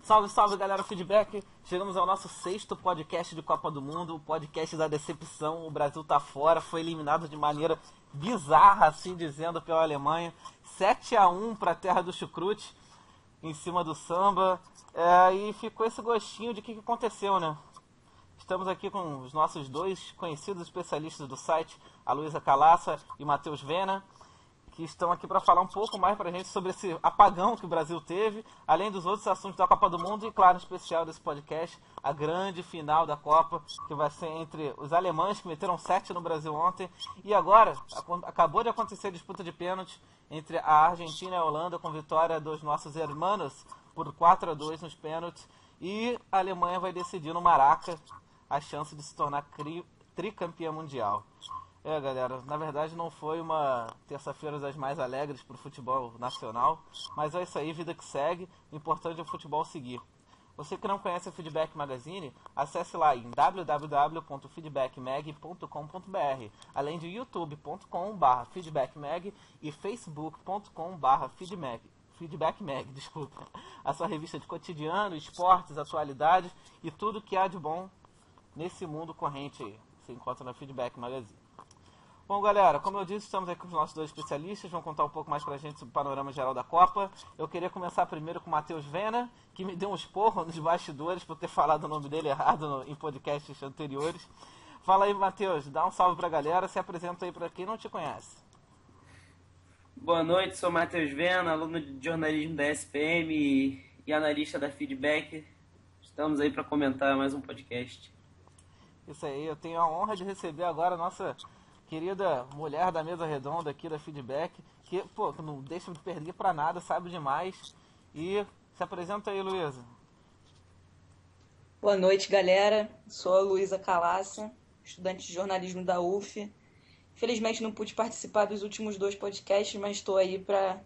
Salve, salve, galera, feedback. Chegamos ao nosso 6º podcast de Copa do Mundo, o podcast da decepção. O Brasil tá fora, foi eliminado de maneira bizarra, assim dizendo, pela Alemanha. 7-1 para a terra do chucrute, em cima do samba. E ficou esse gostinho de que aconteceu, né? Estamos aqui com os nossos dois conhecidos especialistas do site, a Luísa Calassa e o Matheus Vena, que estão aqui para falar um pouco mais para a gente sobre esse apagão que o Brasil teve, além dos outros assuntos da Copa do Mundo e, claro, em especial desse podcast, a grande final da Copa, que vai ser entre os alemães, que meteram 7 no Brasil ontem, e agora acabou de acontecer a disputa de pênalti entre a Argentina e a Holanda, com vitória dos nossos hermanos por 4-2 nos pênaltis, e a Alemanha vai decidir no Maraca a chance de se tornar tricampeã mundial. Galera, na verdade não foi uma terça-feira das mais alegres para o futebol nacional, mas é isso aí, vida que segue, o importante é o futebol seguir. Você que não conhece a Feedback Magazine, acesse lá em www.feedbackmag.com.br, além de youtube.com/feedbackmag e facebook.com/feedbackmag, desculpa, a sua revista de cotidiano, esportes, atualidades e tudo que há de bom nesse mundo corrente aí. Você encontra na Feedback Magazine. Bom, galera, como eu disse, estamos aqui com os nossos dois especialistas, vão contar um pouco mais pra gente sobre o panorama geral da Copa. Eu queria começar primeiro com o Matheus Vena, que me deu um esporro nos bastidores por ter falado o nome dele errado em podcasts anteriores. Fala aí, Matheus, dá um salve pra galera, se apresenta aí pra quem não te conhece. Boa noite, sou Matheus Vena, aluno de jornalismo da SPM e analista da Feedback. Estamos aí para comentar mais um podcast. Isso aí, eu tenho a honra de receber agora a nossa querida mulher da mesa redonda aqui da Feedback, que, não deixa de perder pra nada, sabe demais. E se apresenta aí, Luísa. Boa noite, galera. Sou a Luísa Calassa, estudante de jornalismo da UF. Infelizmente não pude participar dos últimos 2 podcasts, mas estou aí para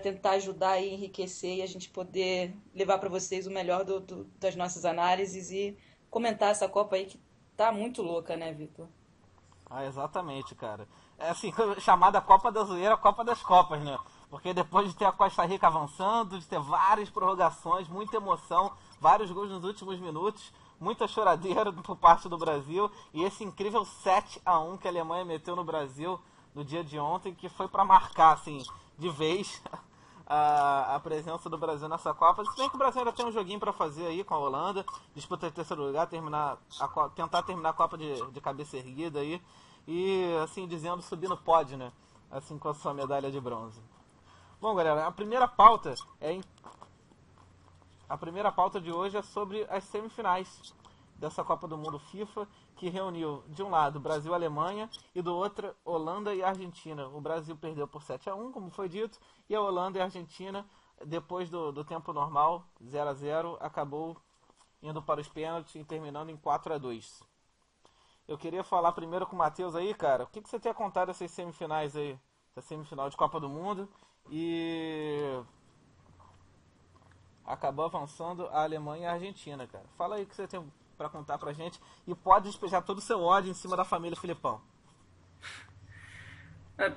tentar ajudar e enriquecer e a gente poder levar para vocês o melhor das nossas análises e comentar essa Copa aí que tá muito louca, né, Vitor? Exatamente, cara. É assim, chamada Copa da Zoeira, Copa das Copas, né? Porque depois de ter a Costa Rica avançando, de ter várias prorrogações, muita emoção, vários gols nos últimos minutos, muita choradeira por parte do Brasil, e esse incrível 7-1 que a Alemanha meteu no Brasil no dia de ontem, que foi para marcar, assim, de vez a presença do Brasil nessa Copa. Se bem que o Brasil ainda tem um joguinho para fazer aí com a Holanda, disputa de terceiro lugar, tentar terminar a Copa de cabeça erguida aí, e assim dizendo, subir no pódio, né? Assim com a sua medalha de bronze. Bom, galera, a primeira pauta de hoje é sobre as semifinais dessa Copa do Mundo FIFA, que reuniu, de um lado, Brasil e Alemanha, e do outro, Holanda e Argentina. O Brasil perdeu por 7-1, como foi dito, e a Holanda e a Argentina, depois do tempo normal, 0-0, acabou indo para os pênaltis e terminando em 4-2. Eu queria falar primeiro com o Matheus aí, cara. O que você tem a contar dessas semifinais aí? Da semifinal de Copa do Mundo, e acabou avançando a Alemanha e a Argentina, cara. Fala aí o que você tem para contar pra gente e pode despejar todo o seu ódio em cima da família Filipão.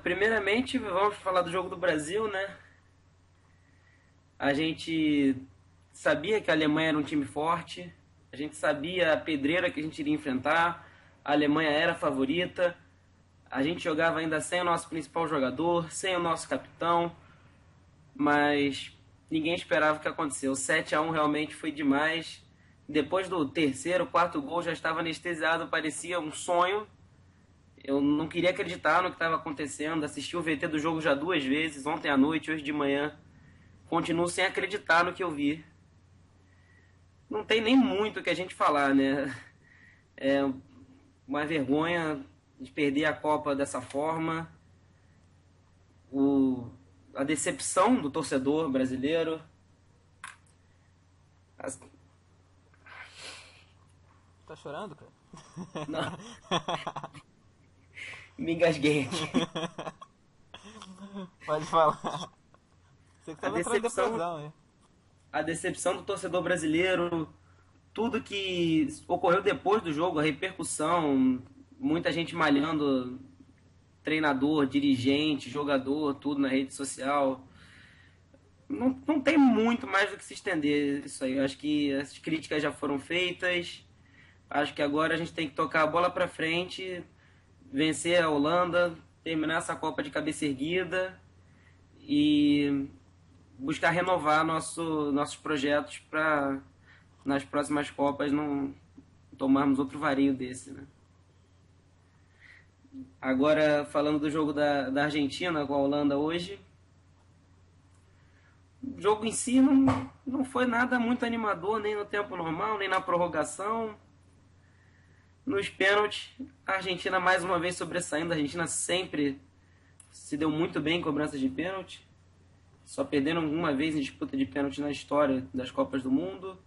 Primeiramente, vamos falar do jogo do Brasil, né? A gente sabia que a Alemanha era um time forte, a gente sabia a pedreira que a gente iria enfrentar, a Alemanha era a favorita, a gente jogava ainda sem o nosso principal jogador, sem o nosso capitão, mas ninguém esperava o que aconteceu. O 7-1 realmente foi demais. Depois do terceiro, quarto gol, já estava anestesiado, parecia um sonho. Eu não queria acreditar no que estava acontecendo. Assisti o VT do jogo já 2 vezes, ontem à noite, hoje de manhã. Continuo sem acreditar no que eu vi. Não tem nem muito o que a gente falar, né? É uma vergonha de perder a Copa dessa forma. A decepção do torcedor brasileiro. Tá chorando, cara? Não. Me engasguei aqui. Pode falar. Você que tava atrás da depressão, hein? A decepção do torcedor brasileiro, tudo que ocorreu depois do jogo, a repercussão, muita gente malhando treinador, dirigente, jogador, tudo na rede social. não tem muito mais do que se estender isso aí. Eu acho que as críticas já foram feitas. Acho que agora a gente tem que tocar a bola para frente, vencer a Holanda, terminar essa Copa de cabeça erguida e buscar renovar nossos projetos para nas próximas Copas não tomarmos outro vario desse, né? Agora, falando do jogo da Argentina com a Holanda hoje, o jogo em si não foi nada muito animador, nem no tempo normal, nem na prorrogação. Nos pênaltis, a Argentina mais uma vez sobressaindo. A Argentina sempre se deu muito bem em cobranças de pênalti. Só perderam uma vez em disputa de pênalti na história das Copas do Mundo.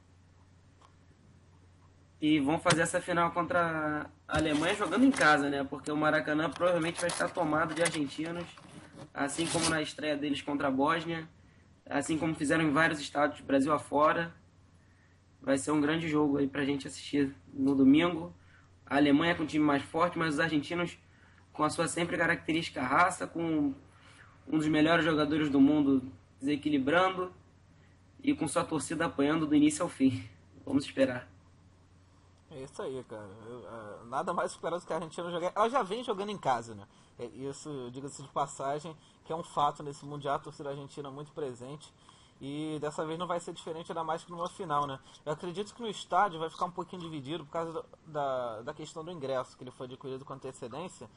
E vão fazer essa final contra a Alemanha jogando em casa, né? Porque o Maracanã provavelmente vai estar tomado de argentinos, assim como na estreia deles contra a Bósnia, assim como fizeram em vários estádios, Brasil afora. Vai ser um grande jogo aí pra gente assistir no domingo. A Alemanha com um time mais forte, mas os argentinos com a sua sempre característica raça, com um dos melhores jogadores do mundo desequilibrando e com sua torcida apoiando do início ao fim. Vamos esperar. É isso aí, cara. Nada mais esperado que a Argentina jogar. Ela já vem jogando em casa, né? Isso, diga-se de passagem, que é um fato nesse Mundial, a torcida argentina muito presente. E dessa vez não vai ser diferente, ainda mais que numa final, né? Eu acredito que no estádio vai ficar um pouquinho dividido por causa da questão do ingresso, que ele foi adquirido com antecedência.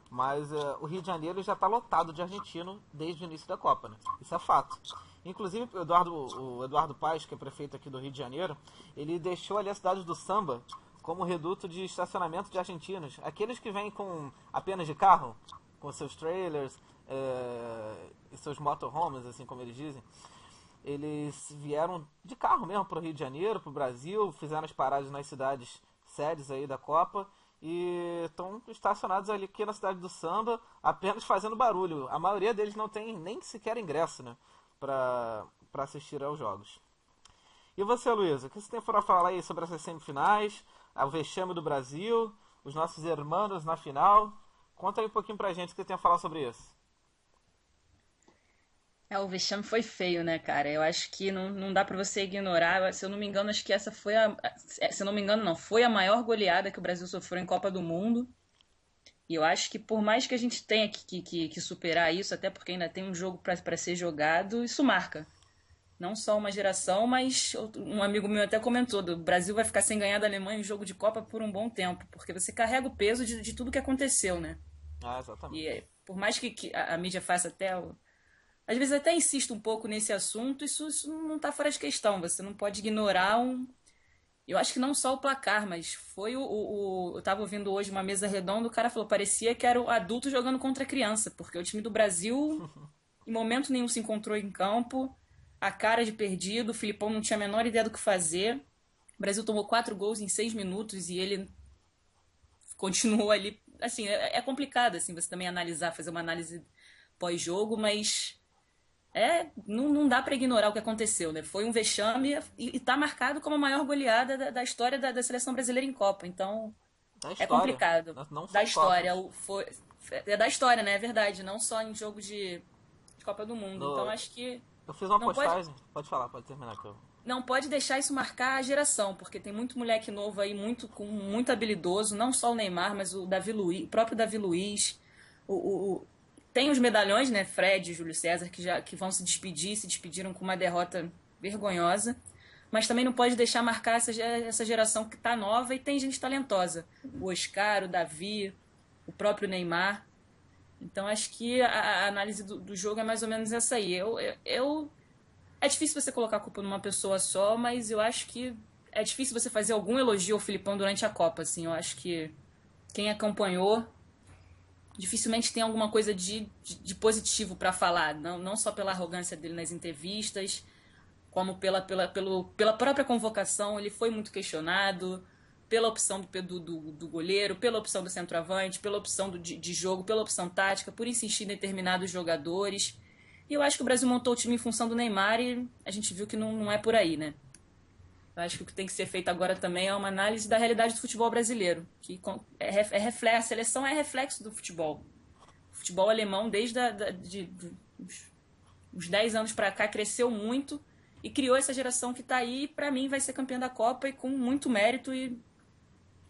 Mas o Rio de Janeiro já está lotado de argentino desde o início da Copa, né? Isso é fato. Inclusive, o Eduardo Paes, que é prefeito aqui do Rio de Janeiro, ele deixou ali a cidade do samba como reduto de estacionamento de argentinos. Aqueles que vêm com apenas de carro, com seus trailers e seus motorhomes, assim como eles dizem. Eles vieram de carro mesmo para o Rio de Janeiro, para o Brasil, fizeram as paradas nas cidades sedes aí da Copa e estão estacionados ali aqui na cidade do samba, apenas fazendo barulho. A maioria deles não tem nem sequer ingresso, né, para assistir aos jogos. E você, Luísa, o que você tem para falar aí sobre essas semifinais, o vexame do Brasil, os nossos irmãos na final? Conta aí um pouquinho pra gente o que você tem a falar sobre isso. O vexame foi feio, né, cara? Eu acho que não dá pra você ignorar. Se eu não me engano, acho que essa foi se eu não me engano, não. Foi a maior goleada que o Brasil sofreu em Copa do Mundo. E eu acho que por mais que a gente tenha que superar isso, até porque ainda tem um jogo pra ser jogado, isso marca. Não só uma geração, mas um amigo meu até comentou, o Brasil vai ficar sem ganhar da Alemanha em jogo de Copa por um bom tempo, porque você carrega o peso de tudo que aconteceu, né? Ah, exatamente. E por mais que a mídia faça até... Às vezes até insisto um pouco nesse assunto, isso não está fora de questão, você não pode ignorar Eu acho que não só o placar, mas foi eu estava ouvindo hoje uma mesa redonda, o cara falou, parecia que era o adulto jogando contra a criança, porque o time do Brasil em momento nenhum se encontrou em campo, a cara de perdido, o Filipão não tinha a menor ideia do que fazer, o Brasil tomou 4 gols em 6 minutos e ele continuou ali, assim, é complicado assim, você também analisar, fazer uma análise pós-jogo, mas não dá para ignorar o que aconteceu, né? Foi um vexame e tá marcado como a maior goleada da história da seleção brasileira em Copa, então é complicado. Não da história, é da história, né? É verdade, não só em jogo de Copa do Mundo, então acho que... Eu fiz uma postagem, pode falar, pode terminar. Não pode deixar isso marcar a geração, porque tem muito moleque novo aí, muito habilidoso, não só o Neymar, mas o próprio Davi Luiz, tem os medalhões, né, Fred e Júlio César, que vão se despediram com uma derrota vergonhosa, mas também não pode deixar marcar essa geração que tá nova e tem gente talentosa, o Oscar, o Davi, o próprio Neymar. Então acho que a análise do jogo é mais ou menos essa aí. É difícil você colocar a culpa numa pessoa só, mas eu acho que é difícil você fazer algum elogio ao Filipão durante a Copa, assim. Eu acho que quem acompanhou dificilmente tem alguma coisa de positivo para falar, não só pela arrogância dele nas entrevistas, como pela própria convocação. Ele foi muito questionado pela opção do goleiro, pela opção do centroavante, pela opção de jogo, pela opção tática, por insistir em determinados jogadores. E eu acho que o Brasil montou o time em função do Neymar e a gente viu que não é por aí, né? Eu acho que o que tem que ser feito agora também é uma análise da realidade do futebol brasileiro, que a seleção é reflexo do futebol. O futebol alemão, desde uns 10 anos para cá cresceu muito e criou essa geração que está aí, e para mim vai ser campeã da Copa e com muito mérito e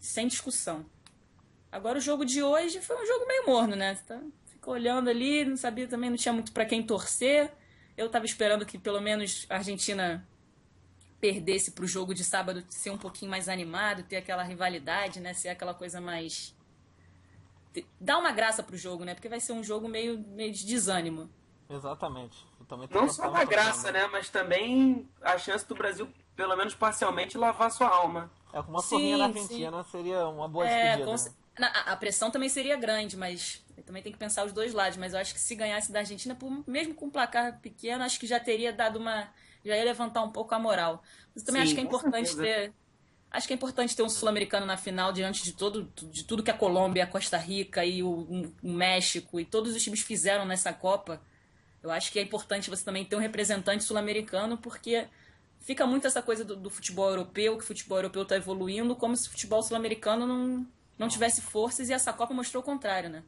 sem discussão. Agora o jogo de hoje foi um jogo meio morno, né? Ficou olhando ali, não sabia também, não tinha muito para quem torcer. Eu estava esperando que pelo menos a Argentina perdesse para o jogo de sábado ser um pouquinho mais animado, ter aquela rivalidade, né? Ser aquela coisa mais... Dá uma graça pro jogo, né? Porque vai ser um jogo meio de desânimo. Exatamente. Eu também tô Não só uma graça, né? Mas também a chance do Brasil, pelo menos parcialmente, lavar sua alma. Com uma surrinha na Argentina seria uma boa despedida. A pressão também seria grande, mas também tem que pensar os dois lados. Mas eu acho que se ganhasse da Argentina, mesmo com um placar pequeno, acho que já teria dado já ia levantar um pouco a moral. Mas eu também acho que é importante ter... Acho que é importante ter um sul-americano na final diante de tudo que a Colômbia, a Costa Rica e o México e todos os times fizeram nessa Copa. Eu acho que é importante você também ter um representante sul-americano, porque fica muito essa coisa do futebol europeu, que o futebol europeu está evoluindo, como se o futebol sul-americano não tivesse forças, e essa Copa mostrou o contrário, né?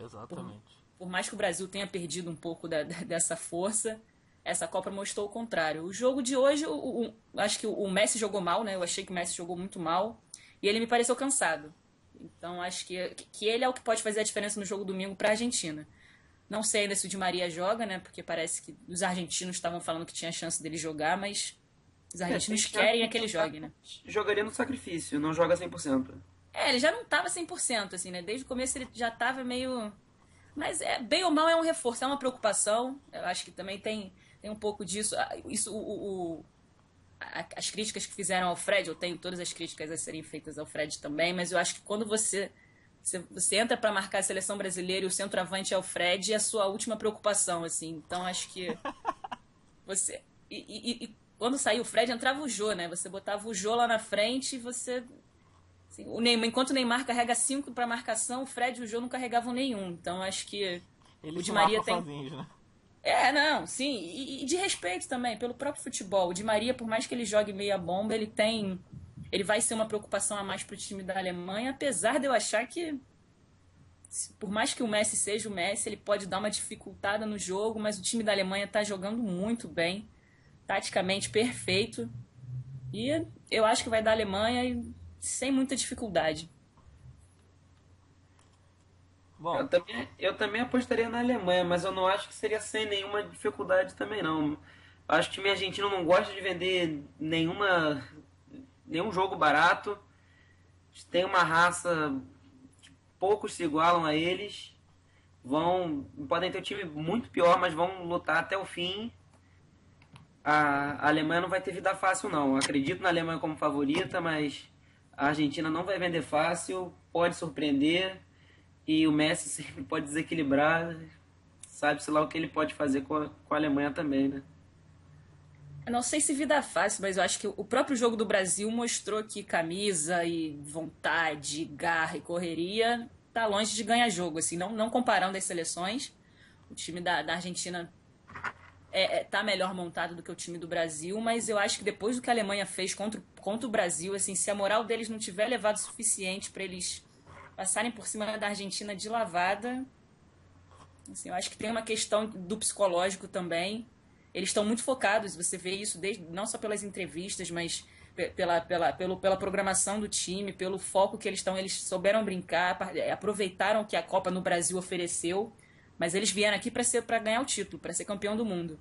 Exatamente. Por mais que o Brasil tenha perdido um pouco dessa força, essa Copa mostrou o contrário. O jogo de hoje, acho que o Messi jogou mal, né? Eu achei que o Messi jogou muito mal. E ele me pareceu cansado. Então acho que ele é o que pode fazer a diferença no jogo domingo para a Argentina. Não sei ainda se o Di Maria joga, né? Porque parece que os argentinos estavam falando que tinha chance dele jogar, mas os argentinos querem que ele jogue, né? Jogaria no sacrifício, não joga 100%. Ele já não estava 100%, assim, né? Desde o começo ele já estava meio... Mas bem ou mal é um reforço, é uma preocupação. Eu acho que também tem um pouco disso. As críticas que fizeram ao Fred, eu tenho todas as críticas a serem feitas ao Fred também, mas eu acho que quando você entra para marcar a seleção brasileira e o centroavante é o Fred, é a sua última preocupação, assim. Então acho que você... E quando saiu o Fred, entrava o Jô, né? Você botava o Jô lá na frente e você... Assim, enquanto o Neymar carrega 5 para marcação, o Fred e o Jô não carregavam nenhum. Então acho que eles o Di Maria tem... sozinhos, né? Não, sim. E de respeito também, pelo próprio futebol. O Di Maria, por mais que ele jogue meia bomba, ele vai ser uma preocupação a mais pro time da Alemanha, apesar de eu achar que, por mais que o Messi seja o Messi, ele pode dar uma dificultada no jogo, mas o time da Alemanha tá jogando muito bem, taticamente perfeito. E eu acho que vai dar a Alemanha sem muita dificuldade. Bom, eu também apostaria na Alemanha, mas eu não acho que seria sem nenhuma dificuldade também, não. Eu acho que o time argentino não gosta de vender nenhum jogo barato. Tem uma raça que poucos se igualam a eles. Podem ter um time muito pior, mas vão lutar até o fim. A Alemanha não vai ter vida fácil, não. Eu acredito na Alemanha como favorita, mas a Argentina não vai vender fácil, pode surpreender. E o Messi sempre pode desequilibrar, sabe-se lá o que ele pode fazer com a Alemanha também, né? Eu não sei se vida fácil, mas eu acho que o próprio jogo do Brasil mostrou que camisa e vontade, garra e correria tá longe de ganhar jogo, assim, não comparando as seleções. O time da Argentina tá melhor montado do que o time do Brasil, mas eu acho que depois do que a Alemanha fez contra o Brasil, assim, se a moral deles não tiver elevado o suficiente para eles passarem por cima da Argentina de lavada, assim, eu acho que tem uma questão do psicológico também. Eles estão muito focados, você vê isso não só pelas entrevistas, mas pela programação do time, pelo foco que eles estão. Eles souberam brincar, aproveitaram o que a Copa no Brasil ofereceu, mas eles vieram aqui para ganhar o título, para ser campeão do mundo.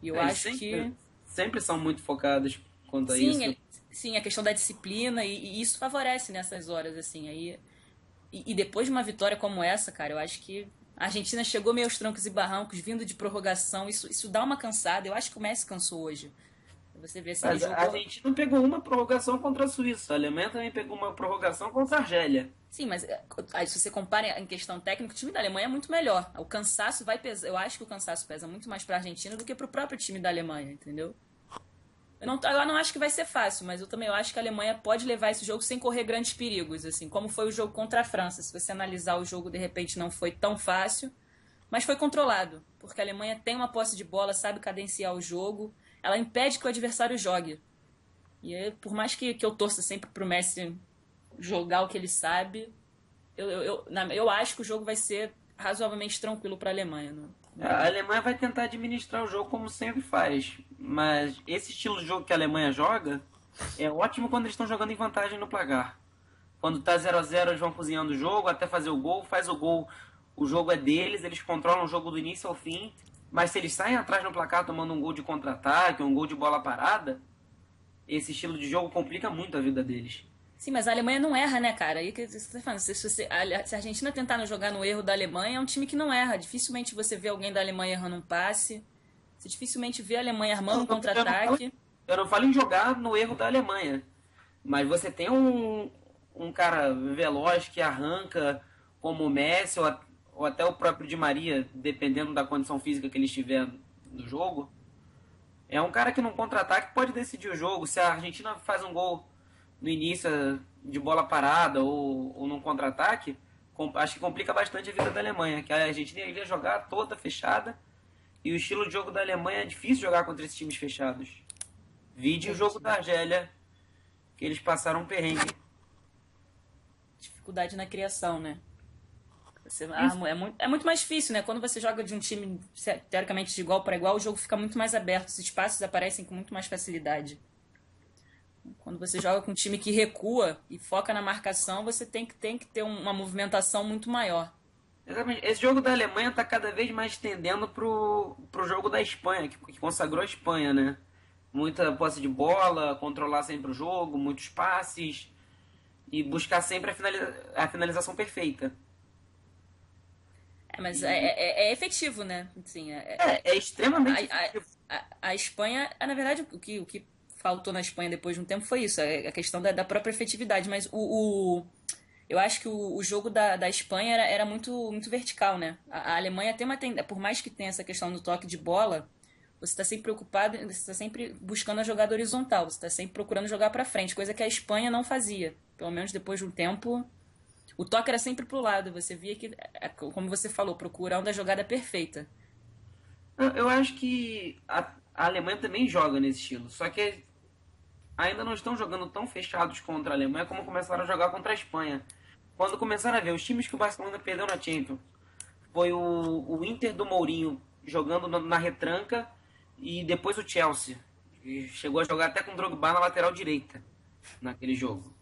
E eu acho que... Sempre são muito focados quanto a isso. Sim, a questão da disciplina, e isso favorece nessas horas, assim, aí... E depois de uma vitória como essa, cara, eu acho que a Argentina chegou meio aos trancos e barrancos, vindo de prorrogação. Isso dá uma cansada. Eu acho que o Messi cansou hoje. Você vê assim, mas a Argentina pegou uma prorrogação contra a Suíça. A Alemanha também pegou uma prorrogação contra a Argélia. Sim, mas aí, se você compara em questão técnica, o time da Alemanha é muito melhor. O cansaço vai pesar. Eu acho que o cansaço pesa muito mais para a Argentina do que para o próprio time da Alemanha, entendeu? Eu não acho que vai ser fácil, mas eu também acho que a Alemanha pode levar esse jogo sem correr grandes perigos, assim, como foi o jogo contra a França. Se você analisar o jogo, de repente não foi tão fácil, mas foi controlado, porque a Alemanha tem uma posse de bola, sabe cadenciar o jogo, ela impede que o adversário jogue. E aí, por mais que eu torça sempre pro Messi jogar o que ele sabe, eu acho que o jogo vai ser razoavelmente tranquilo para a Alemanha. A Alemanha vai tentar administrar o jogo como sempre faz, mas esse estilo de jogo que a Alemanha joga é ótimo quando eles estão jogando em vantagem no placar. Quando tá 0-0 eles vão cozinhando o jogo até fazer o gol, faz o gol, o jogo é deles, eles controlam o jogo do início ao fim, mas se eles saem atrás no placar tomando um gol de contra-ataque, um gol de bola parada, esse estilo de jogo complica muito a vida deles. Sim, mas a Alemanha não erra, né, cara? Aí que você tá falando, se a Argentina tentar não jogar no erro da Alemanha, é um time que não erra. Dificilmente você vê alguém da Alemanha errando um passe. Você dificilmente vê a Alemanha armando um contra-ataque. Eu não falo em jogar no erro da Alemanha, mas você tem um cara veloz que arranca como o Messi ou até o próprio Di Maria, dependendo da condição física que ele estiver no jogo. É um cara que num contra-ataque pode decidir o jogo. Se a Argentina faz um gol no início de bola parada ou num contra-ataque, acho que complica bastante a vida da Alemanha, que a Argentina iria jogar toda fechada e o estilo de jogo da Alemanha é difícil jogar contra esses times fechados. Vide o jogo da Argélia, que eles passaram um perrengue. Dificuldade na criação, né? Você arma, é muito mais difícil, né? Quando você joga de um time teoricamente de igual para igual, o jogo fica muito mais aberto, os espaços aparecem com muito mais facilidade. Quando você joga com um time que recua e foca na marcação, você tem que ter uma movimentação muito maior. Exatamente. Esse jogo da Alemanha está cada vez mais tendendo pro jogo da Espanha, que consagrou a Espanha, né? Muita posse de bola, controlar sempre o jogo, muitos passes e buscar sempre a finalização perfeita. Mas é efetivo, né? Assim, é extremamente efetivo. A Espanha, na verdade, o que faltou na Espanha depois de um tempo foi isso, a questão da própria efetividade. Mas eu acho que o jogo da Espanha era muito, muito vertical, né? A Alemanha tem por mais que tenha essa questão do toque de bola, você está sempre preocupado, você está sempre buscando a jogada horizontal, você está sempre procurando jogar para frente, coisa que a Espanha não fazia. Pelo menos depois de um tempo, o toque era sempre pro lado, você via que, como você falou, procurando a jogada perfeita. Eu acho que a Alemanha também joga nesse estilo, só que ainda não estão jogando tão fechados contra a Alemanha como começaram a jogar contra a Espanha. Quando começaram a ver os times que o Barcelona perdeu na Champions, foi o Inter do Mourinho jogando na retranca e depois o Chelsea, que chegou a jogar até com o Drogba na lateral direita naquele jogo.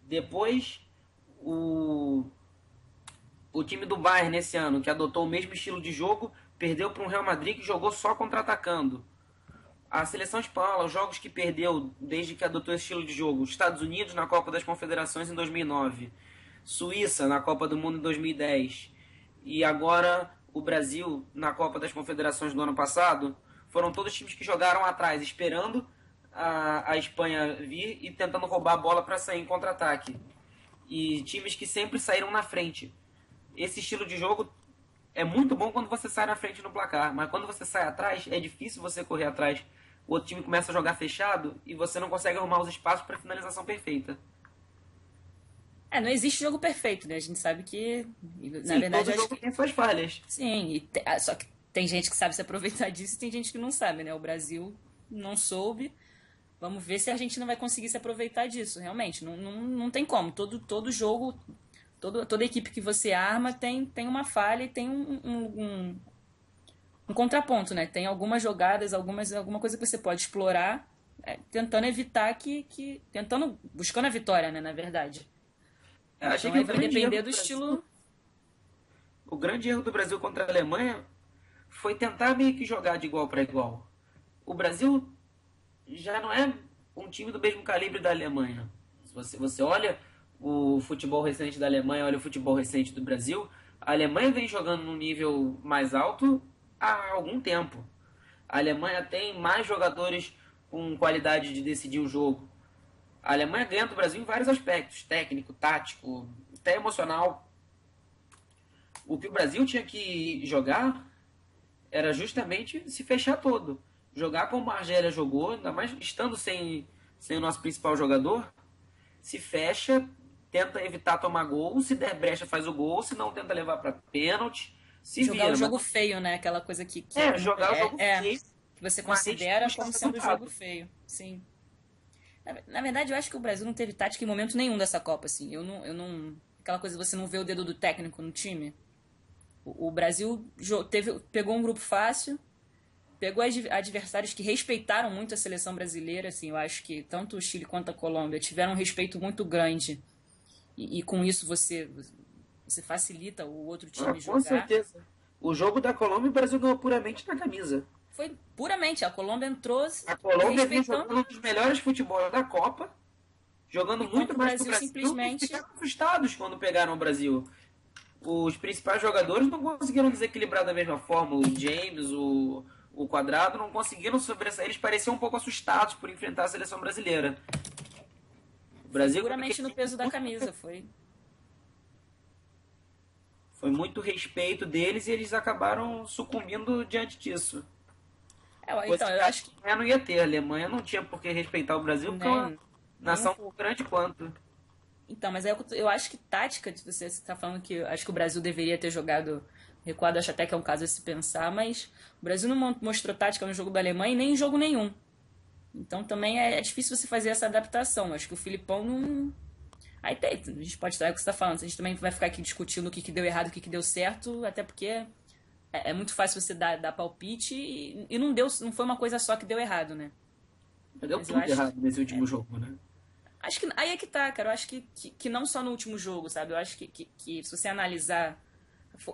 Depois o time do Bayern nesse ano, que adotou o mesmo estilo de jogo, perdeu para um Real Madrid que jogou só contra-atacando. A seleção espanhola, os jogos que perdeu desde que adotou esse estilo de jogo: Estados Unidos na Copa das Confederações em 2009, Suíça na Copa do Mundo em 2010 e agora o Brasil na Copa das Confederações do ano passado, foram todos times que jogaram atrás, esperando a Espanha vir e tentando roubar a bola para sair em contra-ataque. E times que sempre saíram na frente. Esse estilo de jogo é muito bom quando você sai na frente no placar, mas quando você sai atrás, é difícil você correr atrás. O outro time começa a jogar fechado e você não consegue arrumar os espaços para finalização perfeita. Não existe jogo perfeito, né? A gente sabe que, na Sim, verdade, todo jogo tem suas falhas. Sim, só que tem gente que sabe se aproveitar disso e tem gente que não sabe, né? O Brasil não soube. Vamos ver se a Argentina vai conseguir se aproveitar disso, realmente. Não tem como. Todo jogo, toda equipe que você arma tem uma falha e tem um contraponto, né? Tem algumas jogadas, alguma coisa que você pode explorar, tentando evitar buscando a vitória, né? Na verdade. Achei Então que vai depender do estilo. O grande erro do Brasil contra a Alemanha foi tentar meio que jogar de igual para igual. O Brasil já não é um time do mesmo calibre da Alemanha. Se você olha o futebol recente da Alemanha, olha o futebol recente do Brasil, a Alemanha vem jogando num nível mais alto há algum tempo. A Alemanha tem mais jogadores com qualidade de decidir o jogo. A Alemanha ganha do Brasil em vários aspectos: técnico, tático, até emocional. O que o Brasil tinha que jogar era justamente se fechar todo. Jogar como a Argélia jogou, ainda mais estando sem o nosso principal jogador, se fecha, tenta evitar tomar gol, se der brecha faz o gol, se não tenta levar para pênalti, jogar o jogo feio, né? Aquela coisa que jogar o jogo feio, que você considera como sendo o jogo feio. Sim. Na verdade, eu acho que o Brasil não teve tática em momento nenhum dessa Copa, assim. Eu não aquela coisa de você não vê o dedo do técnico no time. O Brasil pegou um grupo fácil, pegou adversários que respeitaram muito a seleção brasileira. Assim, eu acho que tanto o Chile quanto a Colômbia tiveram um respeito muito grande. E com isso você facilita o outro time jogar. Com certeza. O jogo da Colômbia, o Brasil ganhou puramente na camisa. Foi puramente. A Colômbia entrou. A Colômbia vinha jogando um dos melhores futebol da Copa, jogando muito mais que o Brasil, simplesmente... e ficaram frustrados quando pegaram o Brasil. Os principais jogadores não conseguiram desequilibrar da mesma forma. O James, o Quadrado não conseguiram sobressair. Eles pareciam um pouco assustados por enfrentar a seleção brasileira. O Brasil puramente no peso da camisa. Foi muito respeito deles e eles acabaram sucumbindo diante disso. Então, eu acho que a Alemanha não ia ter. A Alemanha não tinha por que respeitar o Brasil, porque é uma nação tão grande quanto. Então, mas eu acho que tática, você está falando que acho que o Brasil deveria ter jogado recuado, acho até que é um caso a se pensar, mas o Brasil não mostrou tática no jogo da Alemanha e nem em jogo nenhum. Então também é difícil você fazer essa adaptação. Acho que o Filipão não... Aí a gente pode estar o que você está falando, a gente também vai ficar aqui discutindo o que deu errado, o que deu certo, até porque é muito fácil você dar palpite e não foi uma coisa só que deu errado, né? Deu tudo errado nesse último jogo, né? Acho que aí é que tá, cara. Eu acho que não só no último jogo, sabe? Eu acho que se você analisar,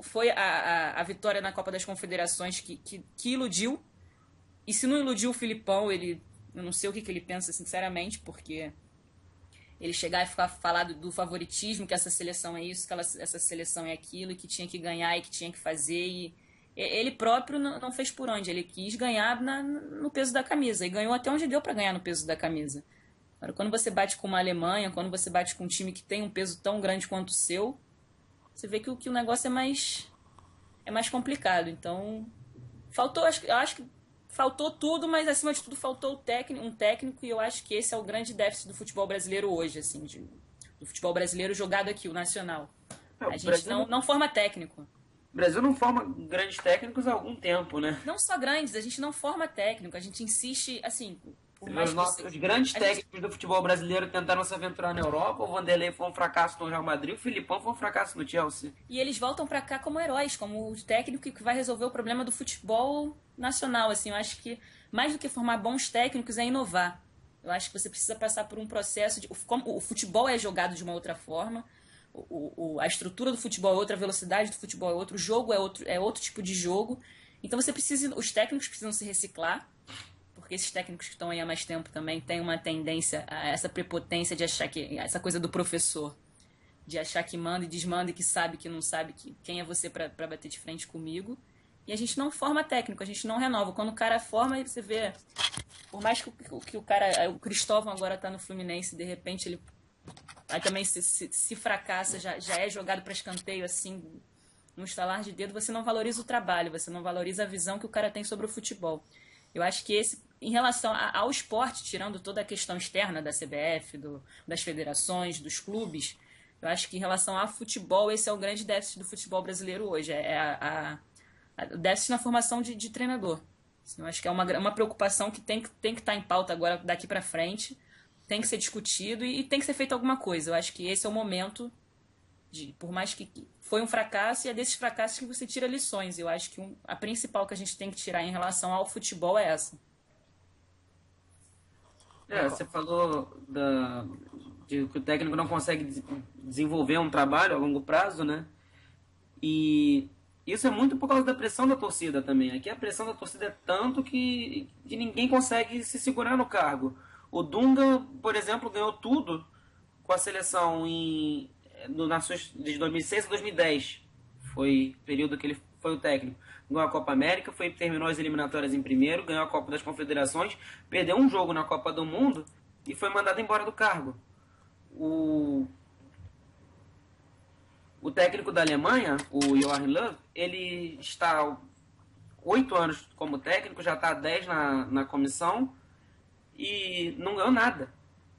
foi a vitória na Copa das Confederações que iludiu. E se não iludiu o Filipão, eu não sei o que ele pensa, sinceramente, porque ele chegar e falar do favoritismo, que essa seleção é isso, que essa seleção é aquilo, e que tinha que ganhar e que tinha que fazer. E ele próprio não fez por onde. Ele quis ganhar no peso da camisa. E ganhou até onde deu para ganhar no peso da camisa. Agora, quando você bate com uma Alemanha, quando você bate com um time que tem um peso tão grande quanto o seu, você vê que o negócio é mais complicado. Então, eu acho que faltou tudo, mas acima de tudo faltou um técnico, e eu acho que esse é o grande déficit do futebol brasileiro hoje, assim, do futebol brasileiro jogado aqui, o nacional. A gente não forma técnico. O Brasil não forma grandes técnicos há algum tempo, né? Não só grandes, a gente não forma técnico, a gente insiste, assim... Os grandes técnicos do futebol brasileiro tentaram se aventurar na Europa. O Vanderlei foi um fracasso no Real Madrid, o Filipão foi um fracasso no Chelsea. E eles voltam pra cá como heróis, como o técnico que vai resolver o problema do futebol nacional. Assim, eu acho que mais do que formar bons técnicos é inovar. Eu acho que você precisa passar por um processo como o futebol é jogado de uma outra forma, a estrutura do futebol é outra, a velocidade do futebol é outra, o jogo é outro tipo de jogo. Então os técnicos precisam se reciclar. Porque esses técnicos que estão aí há mais tempo também têm uma tendência a essa prepotência de achar que... Essa coisa do professor. De achar que manda e desmanda e que sabe que não sabe quem é você para bater de frente comigo. E a gente não forma técnico, a gente não renova. Quando o cara forma, aí você vê... Por mais que o cara... O Cristóvão agora tá no Fluminense, de repente ele... Aí também se fracassa, já é jogado para escanteio, assim... Num estalar de dedo, você não valoriza o trabalho, você não valoriza a visão que o cara tem sobre o futebol. Eu acho que em relação ao esporte, tirando toda a questão externa da CBF, das federações, dos clubes, eu acho que em relação ao futebol, esse é o grande déficit do futebol brasileiro hoje, o déficit na formação de treinador. Eu acho que é uma preocupação que tem que estar em pauta agora, daqui para frente, tem que ser discutido e tem que ser feito alguma coisa. Eu acho que esse é o momento, por mais que foi um fracasso, e é desses fracassos que você tira lições. Eu acho que a principal que a gente tem que tirar em relação ao futebol é essa. Você falou de que o técnico não consegue desenvolver um trabalho a longo prazo, né? E isso é muito por causa da pressão da torcida também. Aqui a pressão da torcida é tanto que ninguém consegue se segurar no cargo. O Dunga, por exemplo, ganhou tudo com a seleção de 2006 a 2010. Foi o período que ele foi o técnico. Ganhou a Copa América, terminou as eliminatórias em primeiro, ganhou a Copa das Confederações, perdeu um jogo na Copa do Mundo e foi mandado embora do cargo. O técnico da Alemanha, o Joachim Löw, ele está há 8 anos como técnico, já está há 10 na comissão e não ganhou nada.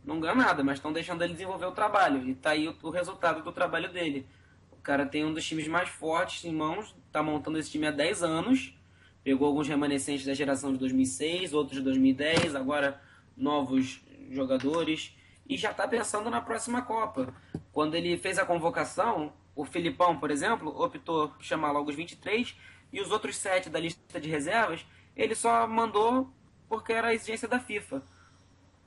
Não ganhou nada, mas estão deixando ele desenvolver o trabalho. E está aí o resultado do trabalho dele. O cara tem um dos times mais fortes em mãos, está montando esse time há 10 anos, pegou alguns remanescentes da geração de 2006, outros de 2010, agora novos jogadores, e já está pensando na próxima Copa. Quando ele fez a convocação, O Filipão, por exemplo, optou por chamar logo os 23 e os outros 7 da lista de reservas, ele só mandou porque era a exigência da FIFA.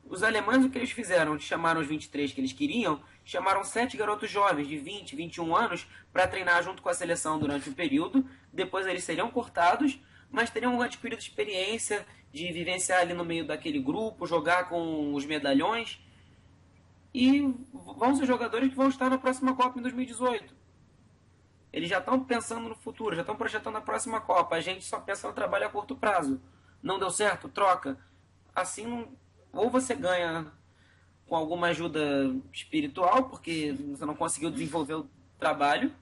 Os alemães, o que eles fizeram? Chamaram os 23 que eles queriam, chamaram 7 garotos jovens de 20, 21 anos para treinar junto com a seleção durante um período. Depois eles seriam cortados, mas teriam um grande período de experiência, de vivenciar ali no meio daquele grupo, jogar com os medalhões. E vão ser jogadores que vão estar na próxima Copa em 2018. Eles já estão pensando no futuro, já estão projetando a próxima Copa. A gente só pensa no trabalho a curto prazo. Não deu certo? Troca. Assim, ou você ganha com alguma ajuda espiritual, porque você não conseguiu desenvolver o trabalho,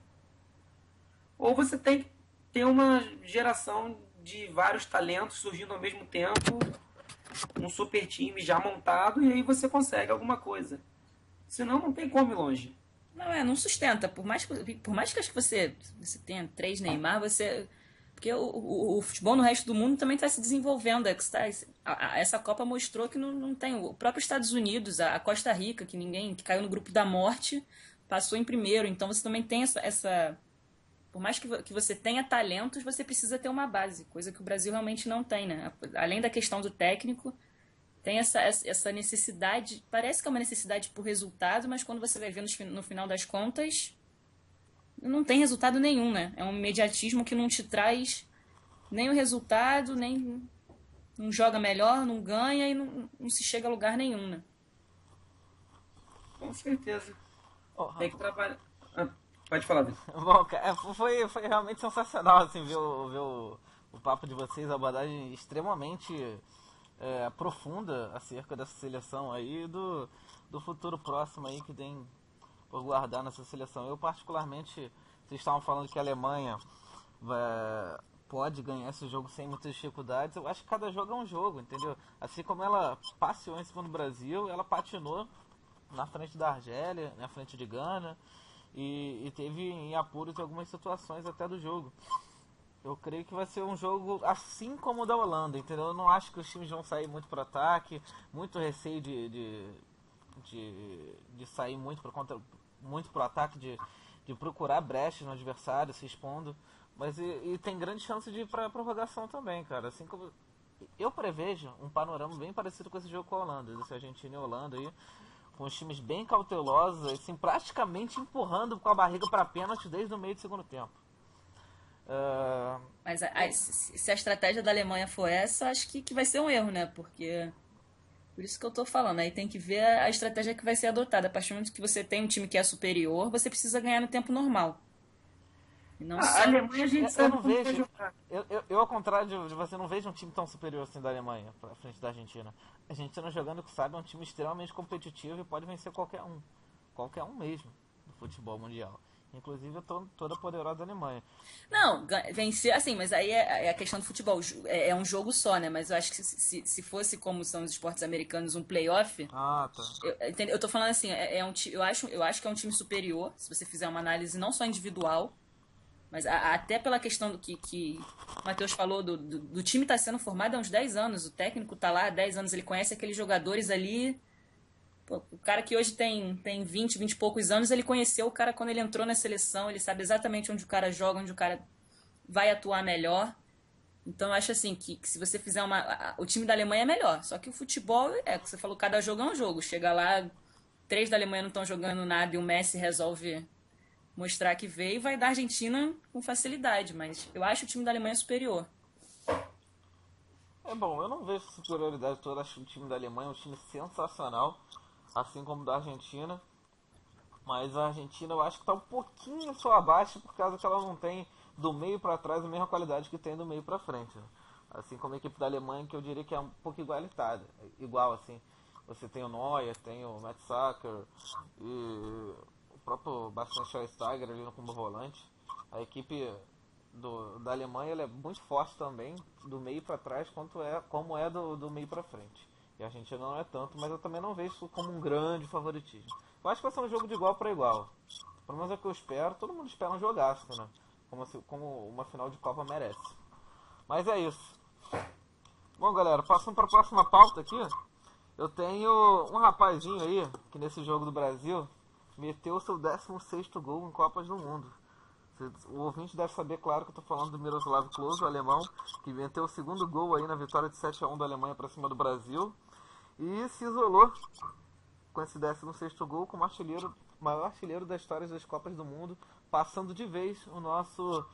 ou você tem que ter uma geração de vários talentos surgindo ao mesmo tempo, um super time já montado, e aí você consegue alguma coisa. Senão não tem como ir longe. Não sustenta. Por mais que acho que você tenha 3 Neymar, você... Porque o futebol no resto do mundo também está se desenvolvendo. Essa Copa mostrou que não tem... O próprio Estados Unidos, a Costa Rica, que caiu no grupo da morte, passou em primeiro. Então você também tem essa... Por mais que você tenha talentos, você precisa ter uma base. Coisa que o Brasil realmente não tem, né? Além da questão do técnico... Tem essa necessidade, parece que é uma necessidade por resultado, mas quando você vai ver no final das contas, não tem resultado nenhum, né? É um imediatismo que não te traz nem o resultado, nem não joga melhor, não ganha e não se chega a lugar nenhum, né? Com certeza. Tem que trabalhar. Pode falar, Vitor. Bom, cara, foi realmente sensacional assim, ver o papo de vocês, a abordagem extremamente... profunda acerca dessa seleção aí do futuro próximo aí que tem por guardar nessa seleção. Eu particularmente, vocês estavam falando que a Alemanha pode ganhar esse jogo sem muitas dificuldades. Eu acho que cada jogo é um jogo, entendeu? Assim como ela passeou em cima do Brasil, ela patinou na frente da Argélia, na frente de Gana e teve em apuros algumas situações até do jogo. Eu creio que vai ser um jogo assim como o da Holanda, entendeu? Eu não acho que os times vão sair muito para ataque, muito receio de sair muito para ataque, de procurar brechas no adversário, se expondo. Mas e tem grande chance de ir para prorrogação também, cara. Assim como eu prevejo um panorama bem parecido com esse jogo com a Holanda, desse Argentina e Holanda aí, com os times bem cautelosos, assim, praticamente empurrando com a barriga para pênalti desde o meio do segundo tempo. Mas se a estratégia da Alemanha for essa, acho que vai ser um erro, né? Porque... Por isso que eu tô falando. Aí tem que ver a estratégia que vai ser adotada. A partir do momento que você tem um time que é superior, você precisa ganhar no tempo normal. E não A Alemanha a gente sabe não como vai vejo. jogar. Eu, ao contrário de você, não vejo um time tão superior assim da Alemanha pra frente da Argentina. A Argentina jogando, que sabe, é um time extremamente competitivo e pode vencer qualquer um. Qualquer um mesmo do futebol mundial. Inclusive toda a poderosa Alemanha. Não, vencer, assim, mas aí é a questão do futebol. É um jogo só, né? Mas eu acho que se fosse como são os esportes americanos, um playoff. Ah, tá. Eu tô falando assim, eu acho que é um time superior, se você fizer uma análise não só individual, mas até pela questão do que o Matheus falou, do time estar sendo formado há uns 10 anos. O técnico tá lá há 10 anos, ele conhece aqueles jogadores ali. Pô, o cara que hoje tem 20 e poucos anos, ele conheceu o cara quando ele entrou na seleção, ele sabe exatamente onde o cara joga, onde o cara vai atuar melhor. Então eu acho assim, que se você fizer o time da Alemanha é melhor, só que o futebol, que você falou, cada jogo é um jogo. Chega lá, 3 da Alemanha não estão jogando nada e o Messi resolve mostrar que veio, vai dar a Argentina com facilidade, mas eu acho o time da Alemanha superior. Bom, eu não vejo superioridade toda, acho o time da Alemanha um time sensacional, assim como o da Argentina, mas a Argentina eu acho que está um pouquinho só abaixo por causa que ela não tem do meio para trás a mesma qualidade que tem do meio para frente, né? Assim como a equipe da Alemanha, que eu diria que é um pouco igualitária, igual assim, você tem o Neuer, tem o Mertesacker e o próprio Bastian Schweinsteiger ali como volante. A equipe da Alemanha ela é muito forte também, do meio para trás, como é do meio para frente. E a Argentina não é tanto, mas eu também não vejo isso como um grande favoritismo. Eu acho que vai ser um jogo de igual para igual. Pelo menos é o que eu espero. Todo mundo espera um jogaço, né? Como uma final de Copa merece. Mas é isso. Bom, galera, passando para a próxima pauta aqui. Eu tenho um rapazinho aí, que nesse jogo do Brasil, meteu o seu 16º gol em Copas do Mundo. O ouvinte deve saber, claro, que eu estou falando do Miroslav Klose, o alemão, que meteu o segundo gol aí na vitória de 7-1 da Alemanha para cima do Brasil. E se isolou com esse 16º gol como maior artilheiro da história das Copas do Mundo, passando de vez o nosso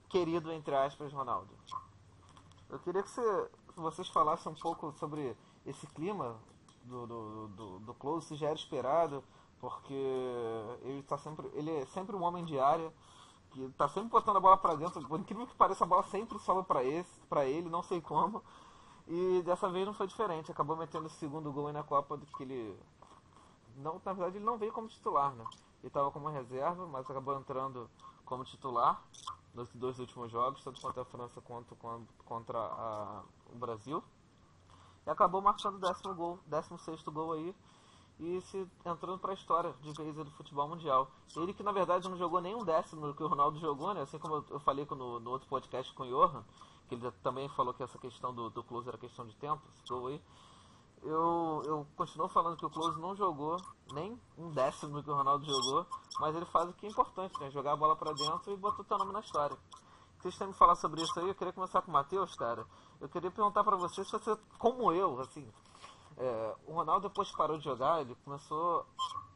querido, entre aspas, Ronaldo. Eu queria que vocês falassem um pouco sobre esse clima do Klose, se já era esperado, porque ele é sempre um homem de área, que está sempre botando a bola para dentro. Por incrível que pareça, a bola sempre sobra para ele, não sei como. E dessa vez não foi diferente, acabou metendo o segundo gol aí na Copa, que ele... Não, na verdade ele não veio como titular, né? Ele estava como reserva, mas acabou entrando como titular nos 2 últimos jogos, tanto contra a França quanto contra o Brasil. E acabou marcando o 16º gol aí, e entrando para a história de vez do futebol mundial. Ele que na verdade não jogou nem um décimo do que o Ronaldo jogou, né? Assim como eu falei no outro podcast com o Johan, que ele também falou que essa questão do Klose era questão de tempo, esse gol aí. Eu continuo falando que o Klose não jogou nem um décimo do que o Ronaldo jogou, mas ele faz o que é importante, né? Jogar a bola para dentro e botar o teu nome na história. Vocês têm me falar sobre isso aí? Eu queria começar com o Matheus, cara. Eu queria perguntar para você se você, como eu, assim... o Ronaldo, depois que parou de jogar, ele começou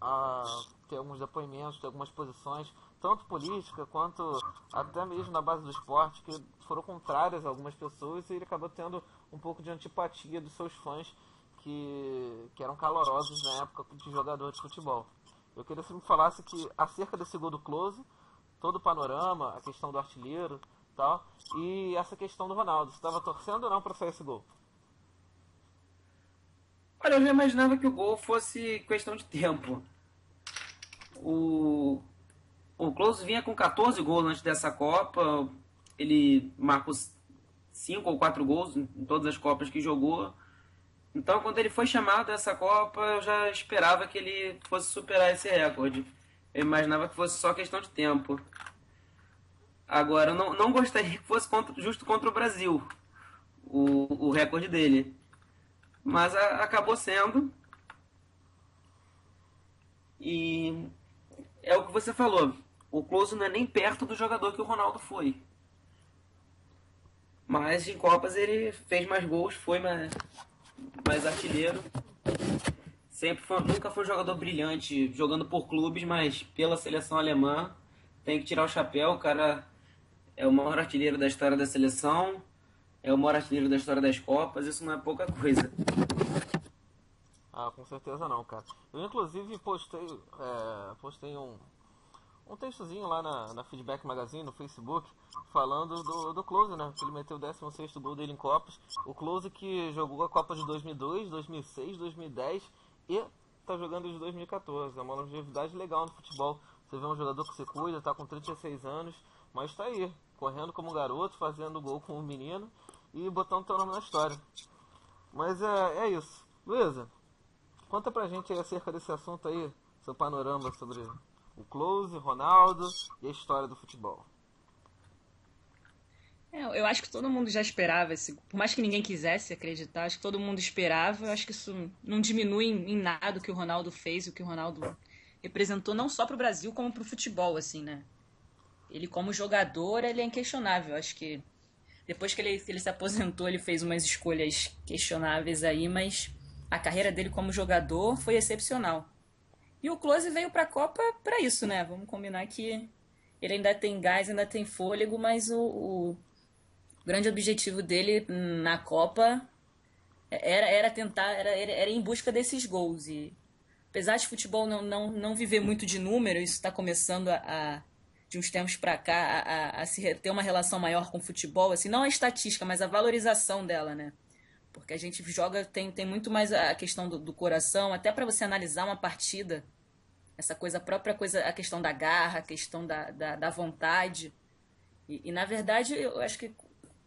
a ter alguns depoimentos, ter algumas posições, tanto política quanto até mesmo na base do esporte, que foram contrárias a algumas pessoas, e ele acabou tendo um pouco de antipatia dos seus fãs, que eram calorosos na época de jogador de futebol. Eu queria que você me falasse que acerca desse gol do Klose, todo o panorama, a questão do artilheiro, tal, e essa questão do Ronaldo. Você estava torcendo ou não para sair esse gol? Olha, eu já imaginava que o gol fosse questão de tempo. O Klose vinha com 14 gols antes dessa Copa. Ele marcou 5 ou 4 gols em todas as Copas que jogou. Então, quando ele foi chamado dessa Copa, eu já esperava que ele fosse superar esse recorde. Eu imaginava que fosse só questão de tempo. Agora, eu não gostaria que fosse justo contra o Brasil, o recorde dele. Mas acabou sendo. E é o que você falou. O Klose não é nem perto do jogador que o Ronaldo foi. Mas em Copas ele fez mais gols, foi mais artilheiro. Nunca foi um jogador brilhante jogando por clubes, mas pela seleção alemã tem que tirar o chapéu. O cara é o maior artilheiro da história da seleção, é o maior artilheiro da história das Copas, isso não é pouca coisa. Ah, com certeza não, cara. Eu inclusive postei um textozinho lá na Feedback Magazine, no Facebook, falando do Klose, né? Que ele meteu o 16º gol dele em Copas. O Klose que jogou a Copa de 2002, 2006, 2010 e tá jogando de 2014. É uma longevidade legal no futebol. Você vê um jogador que se cuida, tá com 36 anos, mas tá aí, correndo como um garoto, fazendo gol como um menino e botando teu nome na história. Mas é isso. Luísa, conta pra gente aí acerca desse assunto aí, seu panorama sobre o Klose, Ronaldo e a história do futebol. Eu acho que todo mundo já esperava, por mais que ninguém quisesse acreditar, acho que todo mundo esperava. Eu acho que isso não diminui em nada o que o Ronaldo fez, o que o Ronaldo representou não só para o Brasil, como para o futebol, assim, né? Ele como jogador, ele é inquestionável. Eu acho que depois que ele se aposentou, ele fez umas escolhas questionáveis aí, mas a carreira dele como jogador foi excepcional. E o Klose veio para a Copa para isso, né? Vamos combinar que ele ainda tem gás, ainda tem fôlego, mas o grande objetivo dele na Copa era tentar, era ir em busca desses gols. E apesar de futebol não viver muito de número, isso está começando de uns tempos para cá a ter uma relação maior com o futebol, assim, não a estatística, mas a valorização dela, né? Porque a gente joga, tem muito mais a questão do coração, até para você analisar uma partida, essa coisa, a própria coisa, a questão da garra, a questão da vontade. E na verdade, eu acho que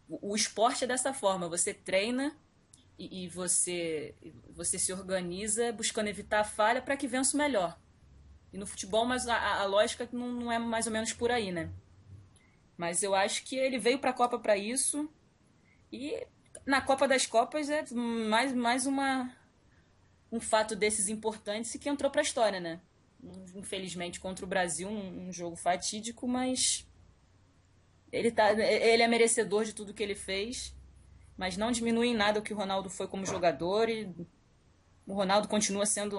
o esporte é dessa forma, você treina e você se organiza buscando evitar a falha para que vença o melhor. E no futebol, mas a lógica não é mais ou menos por aí, né? Mas eu acho que ele veio para a Copa para isso. E na Copa das Copas é mais um fato desses importantes que entrou para a história, né? infelizmente, contra o Brasil, um jogo fatídico, mas ele é merecedor de tudo que ele fez, mas não diminui em nada o que o Ronaldo foi como jogador, e o Ronaldo continua sendo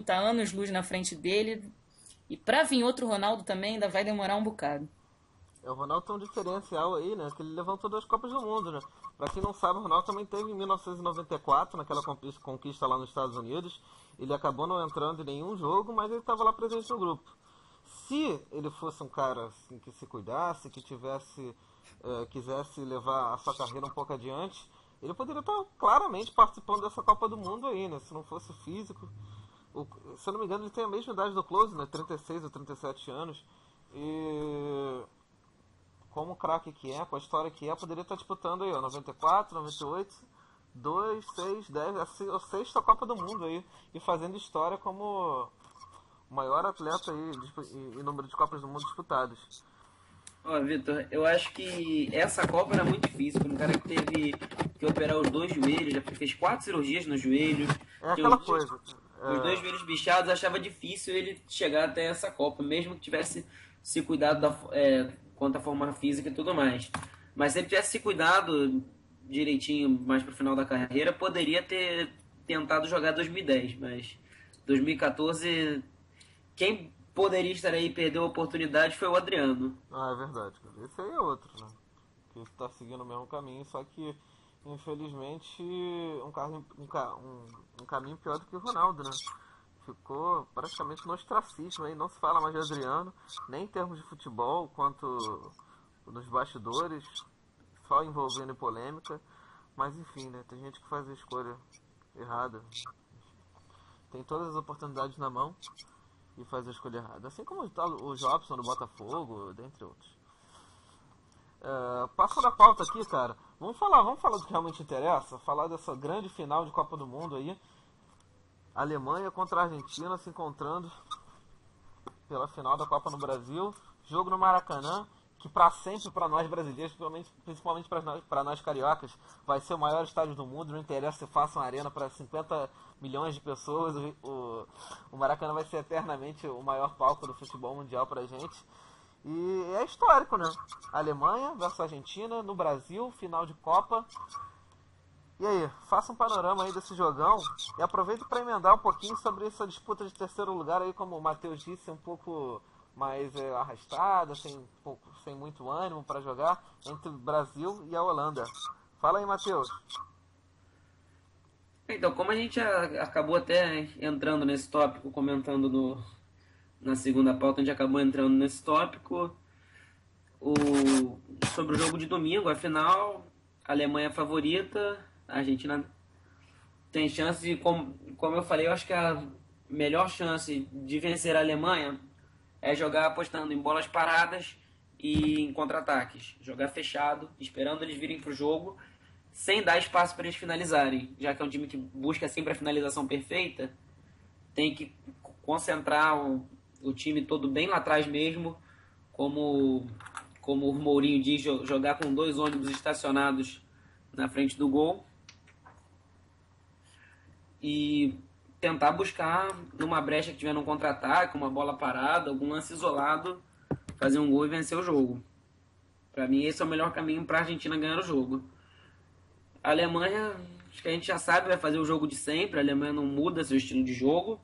tá anos-luz na frente dele, e pra vir outro Ronaldo também ainda vai demorar um bocado. O Ronaldo tem um diferencial aí, né? Que ele levantou 2 Copas do Mundo, né? Pra quem não sabe, o Ronaldo também teve em 1994, naquela conquista lá nos Estados Unidos. Ele acabou não entrando em nenhum jogo, mas ele estava lá presente no grupo. Se ele fosse um cara assim, que se cuidasse, que quisesse levar a sua carreira um pouco adiante, ele poderia estar claramente participando dessa Copa do Mundo aí, né? Se não fosse físico. Se eu não me engano, ele tem a mesma idade do Klose, né? 36 ou 37 anos. E como craque que é, com a história que é, poderia estar disputando aí, ó, 94, 98, 2, 6, 10, a 6ª Copa do Mundo aí, e fazendo história como o maior atleta aí em número de Copas do Mundo disputadas. Ó, Vitor, eu acho que essa Copa era muito difícil, um cara que teve que operar os 2 joelhos, já fez 4 cirurgias nos joelhos. É aquela coisa. Os 2 joelhos bichados, achava difícil ele chegar até essa Copa, mesmo que tivesse se cuidado quanto à forma física e tudo mais. Mas se ele tivesse se cuidado direitinho mais pro final da carreira, poderia ter tentado jogar 2010, mas 2014, quem poderia estar aí e perdeu a oportunidade foi o Adriano. Ah, é verdade, cara. Esse aí é outro, né? Que está seguindo o mesmo caminho, só que infelizmente um caminho pior do que o Ronaldo, né? Ficou praticamente no ostracismo aí, não se fala mais de Adriano, nem em termos de futebol, quanto nos bastidores, só envolvendo em polêmica, mas enfim, né? Tem gente que faz a escolha errada, tem todas as oportunidades na mão e faz a escolha errada, assim como o Jobson do Botafogo, dentre outros. Passando a pauta aqui, cara, vamos falar do que realmente interessa, falar dessa grande final de Copa do Mundo aí. Alemanha contra a Argentina se encontrando pela final da Copa no Brasil, jogo no Maracanã, que para sempre para nós brasileiros, principalmente para nós cariocas, vai ser o maior estádio do mundo. Não interessa se faça uma arena para 50 milhões de pessoas, o Maracanã vai ser eternamente o maior palco do futebol mundial pra gente. E é histórico, né? Alemanha versus Argentina no Brasil, final de Copa. E aí, faça um panorama aí desse jogão e aproveito para emendar um pouquinho sobre essa disputa de terceiro lugar aí, como o Matheus disse, um pouco mais arrastada, sem muito ânimo para jogar, entre o Brasil e a Holanda. Fala aí, Matheus. Então, como a gente acabou até entrando nesse tópico, comentando na segunda pauta, a gente acabou entrando nesse tópico sobre o jogo de domingo, afinal, a Alemanha é favorita. A Argentina tem chance de, como eu falei, eu acho que a melhor chance de vencer a Alemanha é jogar apostando em bolas paradas e em contra-ataques. Jogar fechado, esperando eles virem pro jogo, sem dar espaço para eles finalizarem. Já que é um time que busca sempre a finalização perfeita, tem que concentrar o time todo bem lá atrás mesmo, como o Mourinho diz, jogar com 2 ônibus estacionados na frente do gol. E tentar buscar numa brecha que tiver num contra-ataque, uma bola parada, algum lance isolado, fazer um gol e vencer o jogo. Para mim esse é o melhor caminho para a Argentina ganhar o jogo. A Alemanha, acho que a gente já sabe, vai fazer o jogo de sempre. A Alemanha não muda seu estilo de jogo,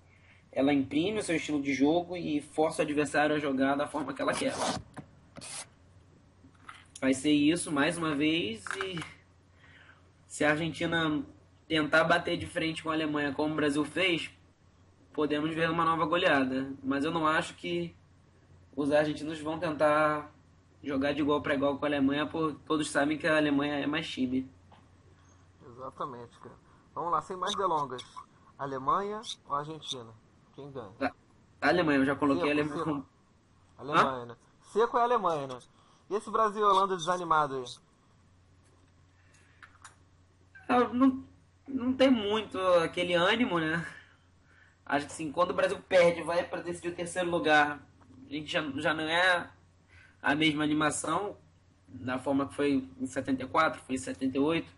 ela imprime o seu estilo de jogo e força o adversário a jogar da forma que ela quer. Vai ser isso mais uma vez, e se a Argentina tentar bater de frente com a Alemanha como o Brasil fez, podemos ver uma nova goleada. Mas eu não acho que os argentinos vão tentar jogar de igual para igual com a Alemanha, porque todos sabem que a Alemanha é mais time. Exatamente, cara. Vamos lá, sem mais delongas. Alemanha ou Argentina? Quem ganha? A Alemanha, eu já coloquei a Alemanha como... Alemanha, né? Seco é a Alemanha, né? E esse Brasil e Holanda desanimado aí? Não tem muito aquele ânimo, né? Acho que assim, quando o Brasil perde, vai para decidir o terceiro lugar, a gente já não é a mesma animação da forma que foi em 74, foi em 78.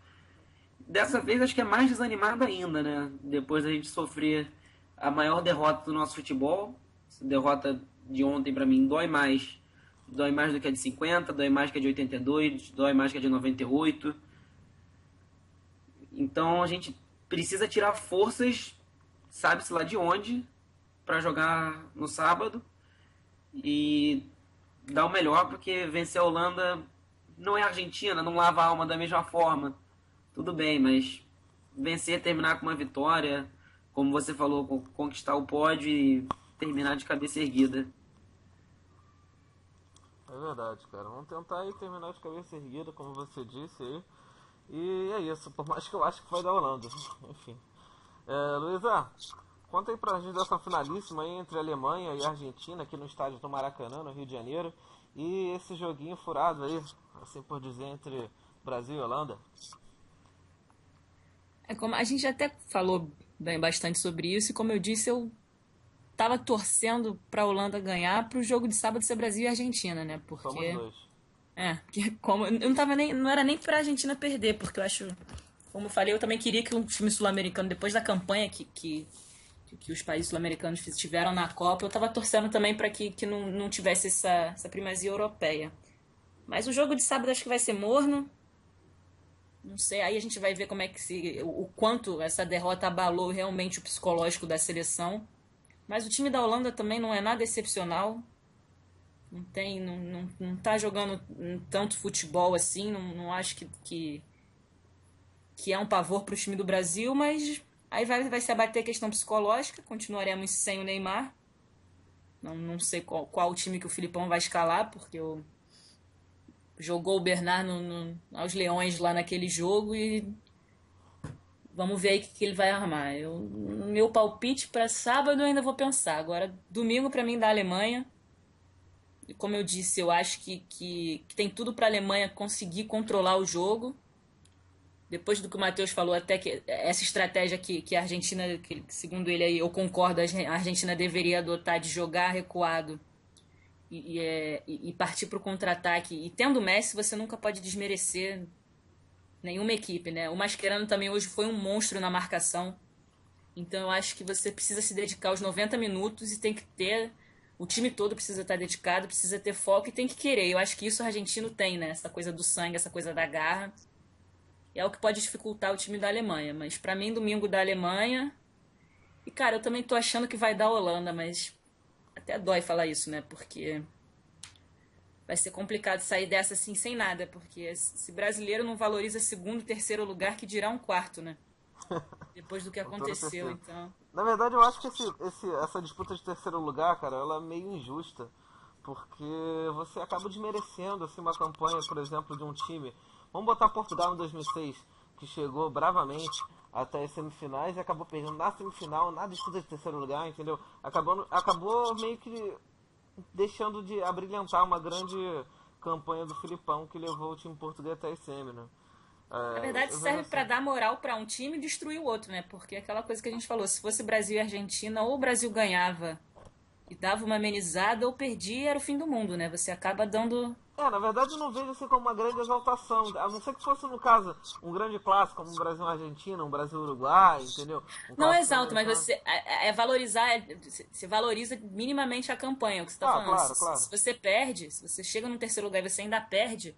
Dessa vez acho que é mais desanimado ainda, né? Depois da gente sofrer a maior derrota do nosso futebol, Essa derrota de ontem pra mim dói mais. Dói mais do que a de 50, dói mais que a de 82, dói mais que a de 98. Então a gente precisa tirar forças, sabe-se lá de onde, pra jogar no sábado e dar o melhor, porque vencer a Holanda não é a Argentina, não lava a alma da mesma forma. Tudo bem, mas vencer, terminar com uma vitória, como você falou, conquistar o pódio e terminar de cabeça erguida. É verdade, cara. Vamos tentar aí terminar de cabeça erguida, como você disse aí. E é isso, por mais que eu acho que vai dar Holanda. Enfim. Luísa, conta aí pra gente dessa finalíssima aí entre Alemanha e Argentina, aqui no estádio do Maracanã, no Rio de Janeiro. E esse joguinho furado aí, assim por dizer, entre Brasil e Holanda. Como a gente até falou bem bastante sobre isso, e como eu disse, eu tava torcendo pra Holanda ganhar pro jogo de sábado ser Brasil e Argentina, né? Somos Porque dois. porque como eu não tava nem, não era nem pra Argentina perder, porque eu acho, como eu falei, eu também queria que um time sul-americano, depois da campanha que os países sul-americanos tiveram na Copa, eu tava torcendo também pra que não tivesse essa primazia europeia. Mas o jogo de sábado acho que vai ser morno. Não sei, aí a gente vai ver como é que o quanto essa derrota abalou realmente o psicológico da seleção. Mas o time da Holanda também não é nada excepcional. Não tá jogando tanto futebol assim, não acho que é um pavor pro time do Brasil, mas aí vai se abater a questão psicológica, continuaremos sem o Neymar. Não sei qual time que o Filipão vai escalar, porque jogou o Bernard aos Leões lá naquele jogo e vamos ver aí o que ele vai armar. Meu palpite para sábado eu ainda vou pensar. Agora, domingo para mim da Alemanha. E como eu disse, eu acho que tem tudo para a Alemanha conseguir controlar o jogo. Depois do que o Matheus falou, até que essa estratégia que a Argentina, que, segundo ele aí, eu concordo, a Argentina deveria adotar de jogar recuado e partir para o contra-ataque. E tendo o Messi, você nunca pode desmerecer nenhuma equipe, né? O Mascherano também hoje foi um monstro na marcação. Então eu acho que você precisa se dedicar aos 90 minutos e tem que ter... O time todo precisa estar dedicado, precisa ter foco e tem que querer. Eu acho que isso o argentino tem, né? Essa coisa do sangue, essa coisa da garra. E é o que pode dificultar o time da Alemanha. Mas pra mim, domingo da Alemanha... E, cara, eu também tô achando que vai dar a Holanda, mas... Até dói falar isso, né? Porque... Vai ser complicado sair dessa assim sem nada. Porque se brasileiro não valoriza segundo, terceiro lugar, que dirá um quarto, né? Depois do que aconteceu, então... Na verdade, eu acho que essa disputa de terceiro lugar, cara, ela é meio injusta. Porque você acaba desmerecendo assim, uma campanha, por exemplo, de um time. Vamos botar Portugal em 2006, que chegou bravamente até as semifinais e acabou perdendo na semifinal, na disputa de terceiro lugar, entendeu? Acabou meio que deixando de abrilhantar uma grande campanha do Filipão que levou o time português até as semi, né? Na verdade, serve pra dar moral pra um time e destruir o outro, né? Porque é aquela coisa que a gente falou, se fosse Brasil e Argentina, ou o Brasil ganhava e dava uma amenizada, ou perdia, era o fim do mundo, né? Você acaba dando... Na verdade eu não vejo assim como uma grande exaltação, a não ser que fosse, no caso, um grande clássico, como um Brasil-Argentina, um Brasil-Uruguai, entendeu? Não é exalto, mas você valorizar, você valoriza minimamente a campanha, o que você tá falando. Claro. Se você perde, se você chega no terceiro lugar e você ainda perde,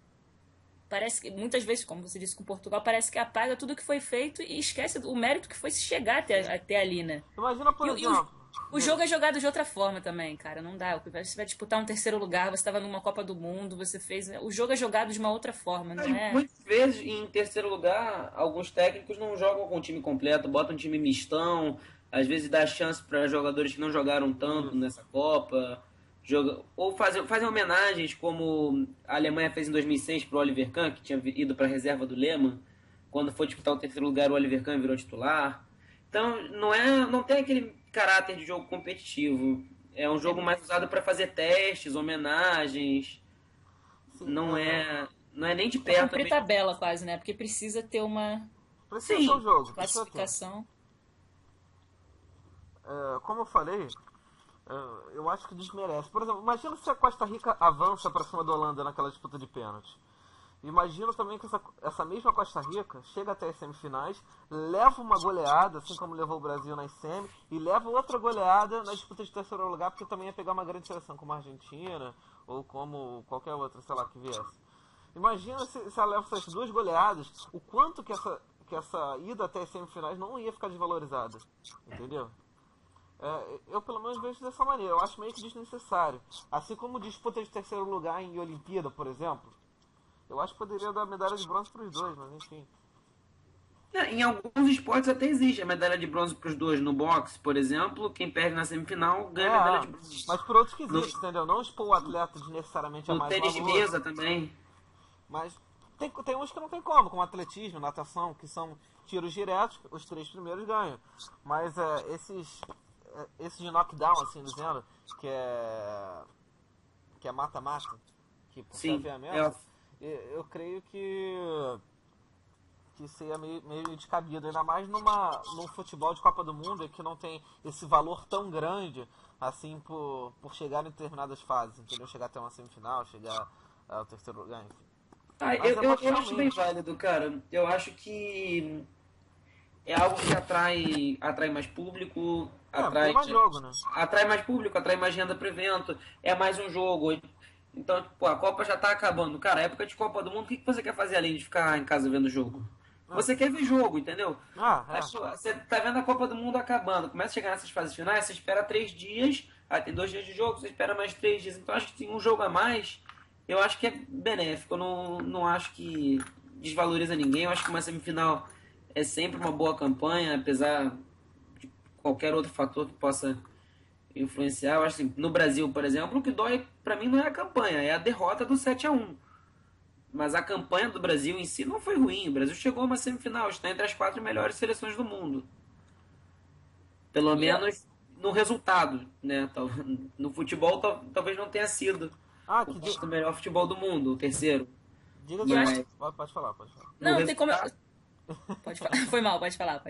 parece que, muitas vezes, como você disse com Portugal, parece que apaga tudo que foi feito e esquece o mérito que foi se chegar até ali, né? Imagina, por exemplo... O jogo é jogado de outra forma também, cara. Não dá. Você vai disputar um terceiro lugar, você estava numa Copa do Mundo, você fez... O jogo é jogado de uma outra forma, não é? Muitas vezes, em terceiro lugar, alguns técnicos não jogam com o time completo, botam um time mistão, às vezes dá chance para jogadores que não jogaram tanto nessa Copa, ou fazem homenagens, como a Alemanha fez em 2006 para o Oliver Kahn, que tinha ido para a reserva do Lehmann. Quando foi disputar o terceiro lugar, o Oliver Kahn virou titular. Então, não tem aquele caráter de jogo competitivo. É um jogo mais usado para fazer testes, homenagens. Sim, não é nem de perto. Cumprir tabela quase, né? Porque precisa ter uma classificação. Como eu falei, eu acho que desmerece. Por exemplo, imagina se a Costa Rica avança para cima da Holanda naquela disputa de pênalti. Imagino também que essa mesma Costa Rica chega até as semifinais, leva uma goleada, assim como levou o Brasil nas semi, e leva outra goleada na disputa de terceiro lugar, porque também ia pegar uma grande seleção como a Argentina, ou como qualquer outra, sei lá, que viesse. Imagina se ela leva essas duas goleadas, o quanto que essa ida até as semifinais não ia ficar desvalorizada, entendeu? Eu pelo menos vejo dessa maneira, eu acho meio que desnecessário. Assim como disputa de terceiro lugar em Olimpíada, por exemplo, eu acho que poderia dar medalha de bronze para os dois, mas enfim. Em alguns esportes até existe a medalha de bronze para os dois. No boxe, por exemplo, quem perde na semifinal ganha a medalha de bronze. Mas por outros quesitos, entendeu? Não expor o atleta necessariamente a mais valor. No tênis de mesa também. Mas tem uns que não tem como atletismo, natação, que são tiros diretos, os 3 primeiros ganham. Mas esses de knockdown, assim dizendo, que é mata-mata, que por chaveamento, eu creio que seria meio descabido, ainda mais num futebol de Copa do Mundo que não tem esse valor tão grande assim por chegar em determinadas fases, entendeu? Chegar até uma semifinal, chegar ao terceiro lugar, enfim. Eu acho bem válido, cara. Eu acho que é algo que atrai mais público, atrai mais jogo, né? Atrai mais público, atrai mais renda para evento, é mais um jogo. Então, a Copa já tá acabando. Cara, época de Copa do Mundo, o que você quer fazer além de ficar em casa vendo jogo? Você quer ver jogo, entendeu? Você tá vendo a Copa do Mundo acabando, começa a chegar nessas fases finais, você espera 3 dias, tem 2 dias de jogo, você espera mais 3 dias. Então, acho que tem um jogo a mais, eu acho que é benéfico. Eu não acho que desvaloriza ninguém. Eu acho que uma semifinal é sempre uma boa campanha, apesar de qualquer outro fator que possa influenciar. Eu acho assim, no Brasil, por exemplo, o que dói pra mim não é a campanha, é a derrota do 7-1. Mas a campanha do Brasil em si não foi ruim. O Brasil chegou a uma semifinal, está entre as 4 melhores seleções do mundo. Pelo menos no resultado, né? No futebol talvez não tenha sido o melhor futebol do mundo, o terceiro. Pode falar. Não tem como... Pode falar. Foi mal, pode falar.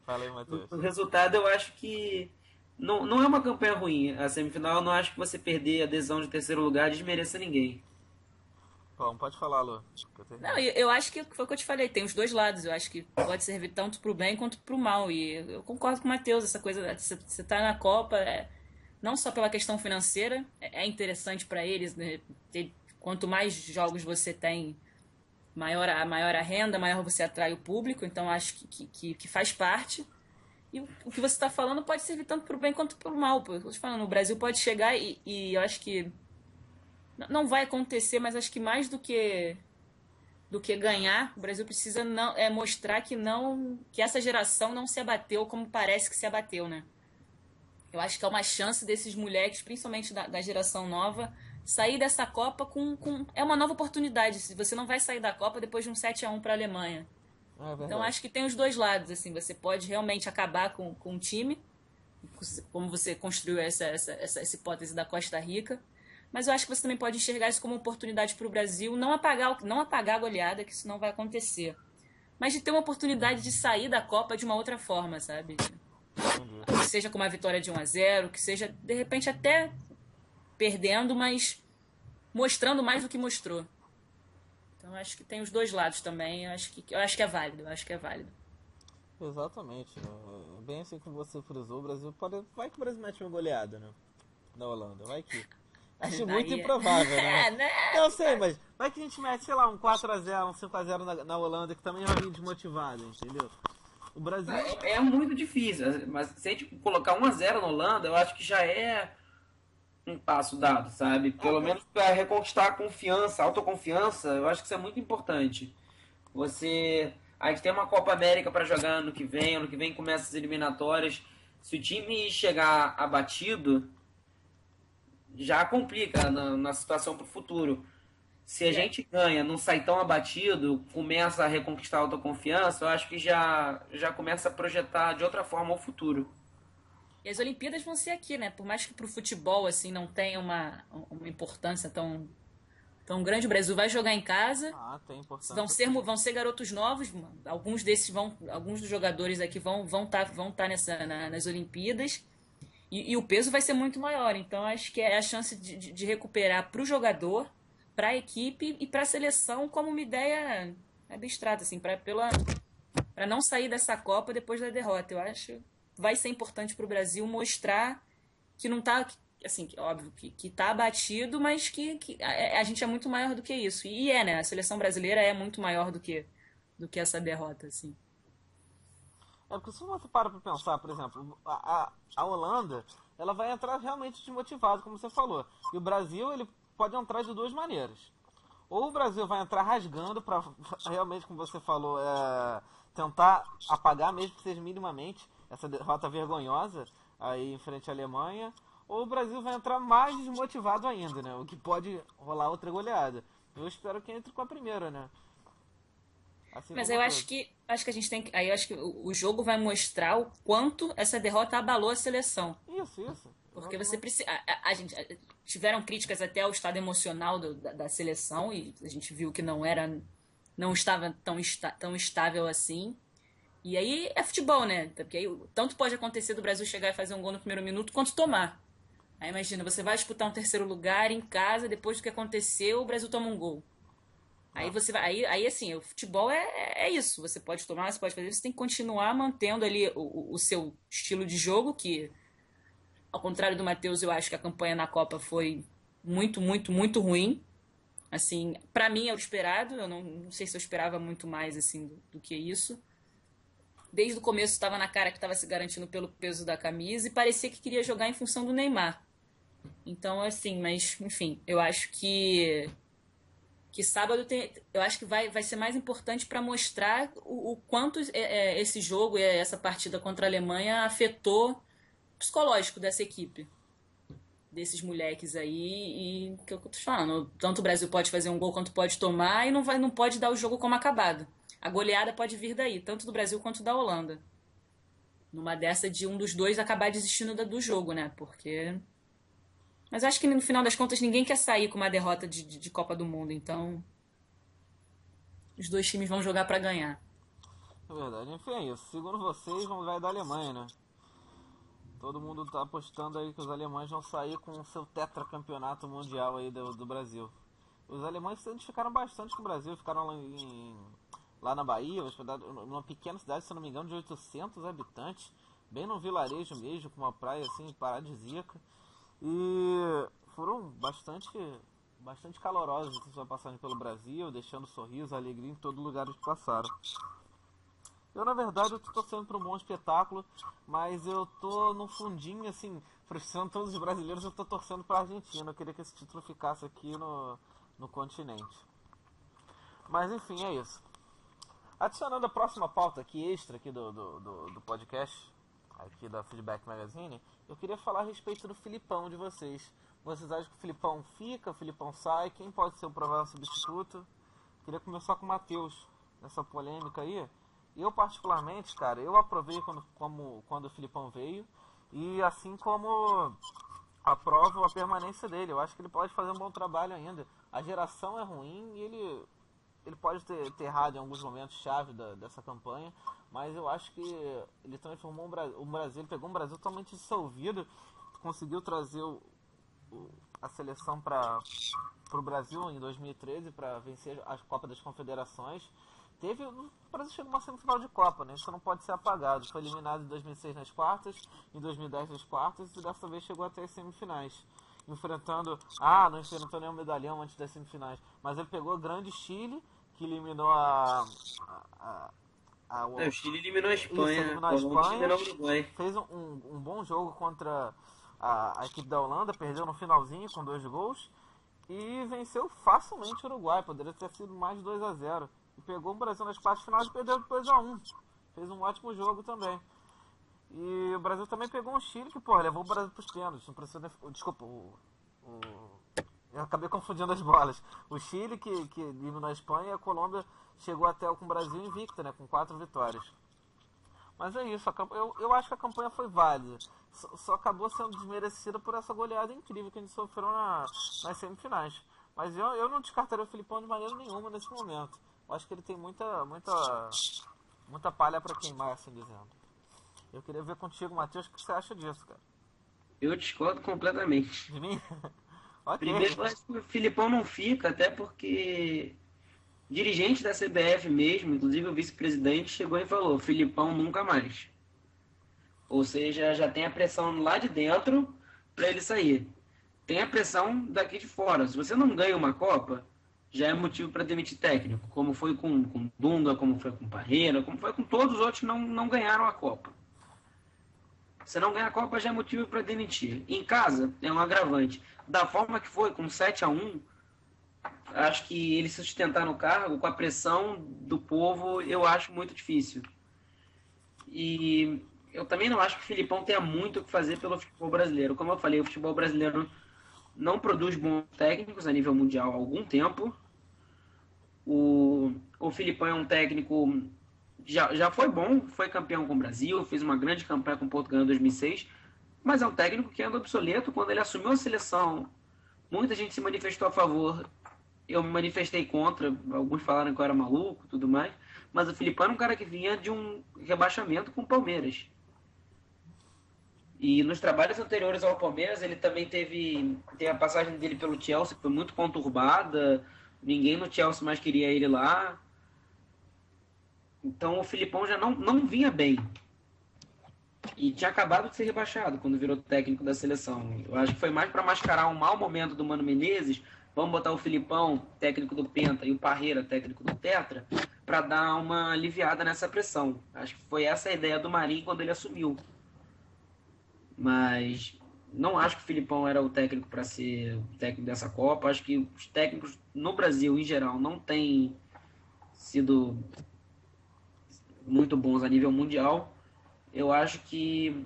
Fala aí, Matheus. O resultado, eu acho que não é uma campanha ruim. A semifinal, eu não acho que você perder a adesão de terceiro lugar desmereça ninguém. Bom, pode falar, Lu. Não, eu acho que foi o que eu te falei, tem os dois lados. Eu acho que pode servir tanto pro bem quanto pro mal. E eu concordo com o Matheus, essa coisa, você tá na Copa, não só pela questão financeira, é interessante para eles, né? Quanto mais jogos você tem, maior a renda, maior você atrai o público. Então acho que faz parte. E o que você está falando pode servir tanto pro bem quanto pro mal. Eu tô te falando, o Brasil pode chegar e eu acho que não vai acontecer, mas acho que mais do que ganhar, o Brasil precisa mostrar que essa geração não se abateu como parece que se abateu, né? Eu acho que é uma chance desses moleques, principalmente da geração nova, sair dessa Copa é uma nova oportunidade. Você não vai sair da Copa depois de um 7-1 para a Alemanha. Então acho que tem os dois lados, assim, você pode realmente acabar com o time, como você construiu essa hipótese da Costa Rica. Mas eu acho que você também pode enxergar isso como oportunidade para o Brasil, não apagar a goleada, que isso não vai acontecer. Mas de ter uma oportunidade de sair da Copa de uma outra forma, sabe? Que seja com uma vitória de 1-0, que seja, de repente, até perdendo, mas mostrando mais do que mostrou. Então eu acho que tem os dois lados também, eu acho que é válido, Exatamente. Bem assim como você frisou, o Brasil vai que o Brasil mete uma goleada, né? Na Holanda, vai que... Acho muito improvável, né? Eu sei, mas vai que a gente mete, sei lá, um 4-0, um 5-0 na Holanda, que também é uma desmotivada, entendeu? O Brasil... É muito difícil, mas se a gente colocar 1-0 na Holanda, eu acho que já é um passo dado, sabe? Pelo menos para reconquistar a confiança, a autoconfiança, eu acho que isso é muito importante. A gente tem uma Copa América para jogar ano que vem começa as eliminatórias. Se o time chegar abatido, já complica na situação para o futuro. Se a gente ganha, não sai tão abatido, começa a reconquistar a autoconfiança, eu acho que já começa a projetar de outra forma o futuro. E as Olimpíadas vão ser aqui, né? Por mais que pro futebol assim não tenha uma importância tão grande, o Brasil vai jogar em casa. Tem importância. Vão ser garotos novos, alguns dos jogadores aqui vão tá nas Olimpíadas. E o peso vai ser muito maior, então acho que é a chance de recuperar para o jogador, para a equipe e para a seleção como uma ideia abstrata, assim, para não sair dessa Copa depois da derrota. Eu acho vai ser importante para o Brasil mostrar que não está, assim, óbvio, que tá abatido, mas que a gente é muito maior do que isso. E né? A seleção brasileira é muito maior do que essa derrota, assim. Porque se você para pra pensar, por exemplo, a Holanda, ela vai entrar realmente desmotivada, como você falou. E o Brasil, ele pode entrar de duas maneiras. Ou o Brasil vai entrar rasgando para realmente, como você falou, tentar apagar, mesmo que seja minimamente, essa derrota vergonhosa aí em frente à Alemanha. Ou o Brasil vai entrar mais desmotivado ainda, né? O que pode rolar outra goleada. Eu espero que entre com a primeira, né? Assim Mas como eu todos. acho que a gente tem que. Aí eu acho que o jogo vai mostrar o quanto essa derrota abalou a seleção. Isso. Porque você precisa. Tiveram críticas até ao estado emocional da seleção, e a gente viu que não estava tão estável assim. E aí é futebol, né? Porque aí tanto pode acontecer do Brasil chegar e fazer um gol no primeiro minuto, quanto tomar. Aí imagina, você vai disputar um terceiro lugar em casa, depois do que aconteceu, o Brasil toma um gol. Aí você vai. Aí assim, o futebol é isso. Você pode tomar, você pode fazer, você tem que continuar mantendo ali o seu estilo de jogo, que, ao contrário do Matheus, eu acho que a campanha na Copa foi muito, muito, muito ruim. Assim, pra mim é o esperado, eu não sei se eu esperava muito mais assim do que isso. Desde o começo estava na cara que estava se garantindo pelo peso da camisa e parecia que queria jogar em função do Neymar. Então, assim, mas, enfim, eu acho que sábado eu acho que vai ser mais importante para mostrar o quanto esse jogo e essa partida contra a Alemanha afetou o psicológico dessa equipe, desses moleques aí, e que eu tô te falando, tanto o Brasil pode fazer um gol quanto pode tomar e não pode dar o jogo como acabado. A goleada pode vir daí, tanto do Brasil quanto da Holanda. Numa dessa de um dos dois acabar desistindo do jogo, né? Porque. Mas acho que no final das contas ninguém quer sair com uma derrota de Copa do Mundo, então. Os dois times vão jogar pra ganhar. É verdade. Enfim, é isso. Segundo vocês, vão ganhar da Alemanha, né? Todo mundo tá apostando aí que os alemães vão sair com o seu tetracampeonato mundial aí do Brasil. Os alemães se identificaram bastante com o Brasil, ficaram lá na Bahia, numa pequena cidade, se eu não me engano, de 800 habitantes, bem num vilarejo mesmo, com uma praia assim paradisíaca. E foram bastante calorosos em sua passagem pelo Brasil, deixando sorriso, alegria em todo lugar que passaram. Eu, na verdade, eu tô torcendo para um bom espetáculo, mas eu tô no fundinho, assim, frustrando todos os brasileiros, eu tô torcendo para a Argentina. Eu queria que esse título ficasse aqui no continente. Mas, enfim, é isso. Adicionando a próxima pauta aqui, extra aqui do podcast, aqui da Feedback Magazine, eu queria falar a respeito do Filipão de vocês. Vocês acham que o Filipão fica, o Filipão sai? Quem pode ser o provável substituto? Queria começar com o Matheus, nessa polêmica aí. Eu, particularmente, cara, eu aprovei quando o Filipão veio, e assim como aprovo a permanência dele. Eu acho que ele pode fazer um bom trabalho ainda. A geração é ruim e ele pode ter errado em alguns momentos chave dessa campanha, mas eu acho que ele transformou o Brasil, ele pegou um Brasil totalmente dissolvido, conseguiu trazer a seleção para o Brasil em 2013 para vencer a Copa das Confederações. O Brasil chegou numa semifinal de Copa, né? Isso não pode ser apagado. Foi eliminado em 2006 nas quartas, em 2010 nas quartas, e dessa vez chegou até as semifinais. Não enfrentou nenhum medalhão antes das semifinais, mas ele pegou o grande Chile, que eliminou o Chile eliminou a Espanha, isso, eliminou a Espanha, eliminou o Uruguai. fez um bom jogo contra a equipe da Holanda, perdeu no finalzinho com 2 gols, e venceu facilmente o Uruguai, poderia ter sido mais de 2-0. E pegou o Brasil nas quartas finais e perdeu 2-1. Fez um ótimo jogo também. E o Brasil também pegou um Chile que, levou o Brasil para os pênaltis. Não precisa, desculpa, eu acabei confundindo as bolas. O Chile que eliminou a Espanha, e a Colômbia chegou até com o Brasil invicta, né, com 4 vitórias. Mas é isso, eu acho que a campanha foi válida. Só acabou sendo desmerecida por essa goleada incrível que a gente sofreu nas semifinais. Mas eu não descartaria o Filipão de maneira nenhuma nesse momento. Eu acho que ele tem muita palha para queimar, assim dizendo. Eu queria ver contigo, Matheus, o que você acha disso, cara? Eu discordo completamente. De mim? Ok. Primeiro, eu acho que o Filipão não fica, até porque dirigente da CBF mesmo, inclusive o vice-presidente, chegou e falou: Filipão nunca mais. Ou seja, já tem a pressão lá de dentro para ele sair. Tem a pressão daqui de fora. Se você não ganha uma Copa, já é motivo para demitir técnico, como foi com Dunga, como foi com Parreira, como foi com todos os outros que não ganharam a Copa. Se não ganha a Copa, já é motivo para demitir. Em casa, é um agravante. Da forma que foi, com 7-1, acho que ele se sustentar no cargo, com a pressão do povo, eu acho muito difícil. E eu também não acho que o Filipão tenha muito o que fazer pelo futebol brasileiro. Como eu falei, o futebol brasileiro não produz bons técnicos a nível mundial há algum tempo. O Filipão é um técnico, já foi bom, foi campeão com o Brasil, fez uma grande campanha com o Portugal em 2006, mas é um técnico que anda obsoleto. Quando ele assumiu a seleção, muita gente se manifestou a favor, eu me manifestei contra, alguns falaram que eu era maluco e tudo mais, mas o Filipão era um cara que vinha de um rebaixamento com o Palmeiras. E nos trabalhos anteriores ao Palmeiras, ele também teve a passagem dele pelo Chelsea, que foi muito conturbada, ninguém no Chelsea mais queria ele lá. Então o Filipão já não vinha bem. E tinha acabado de ser rebaixado quando virou técnico da seleção. Eu acho que foi mais para mascarar um mau momento do Mano Menezes. Vamos botar o Filipão, técnico do Penta, e o Parreira, técnico do Tetra, para dar uma aliviada nessa pressão. Acho que foi essa a ideia do Marinho quando ele assumiu. Mas não acho que o Filipão era o técnico para ser o técnico dessa Copa. Acho que os técnicos no Brasil, em geral, não têm sido muito bons a nível mundial. Eu acho que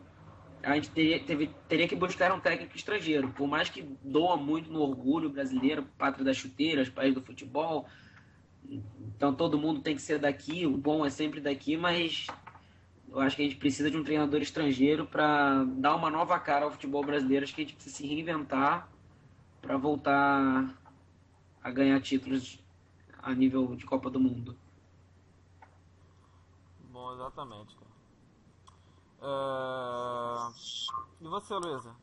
a gente teria que buscar um técnico estrangeiro. Por mais que doa muito no orgulho brasileiro, pátria das chuteiras, país do futebol. Então todo mundo tem que ser daqui, o bom é sempre daqui, mas eu acho que a gente precisa de um treinador estrangeiro para dar uma nova cara ao futebol brasileiro. Acho que a gente precisa se reinventar para voltar a ganhar títulos a nível de Copa do Mundo. Bom, exatamente, cara. E você, Luísa?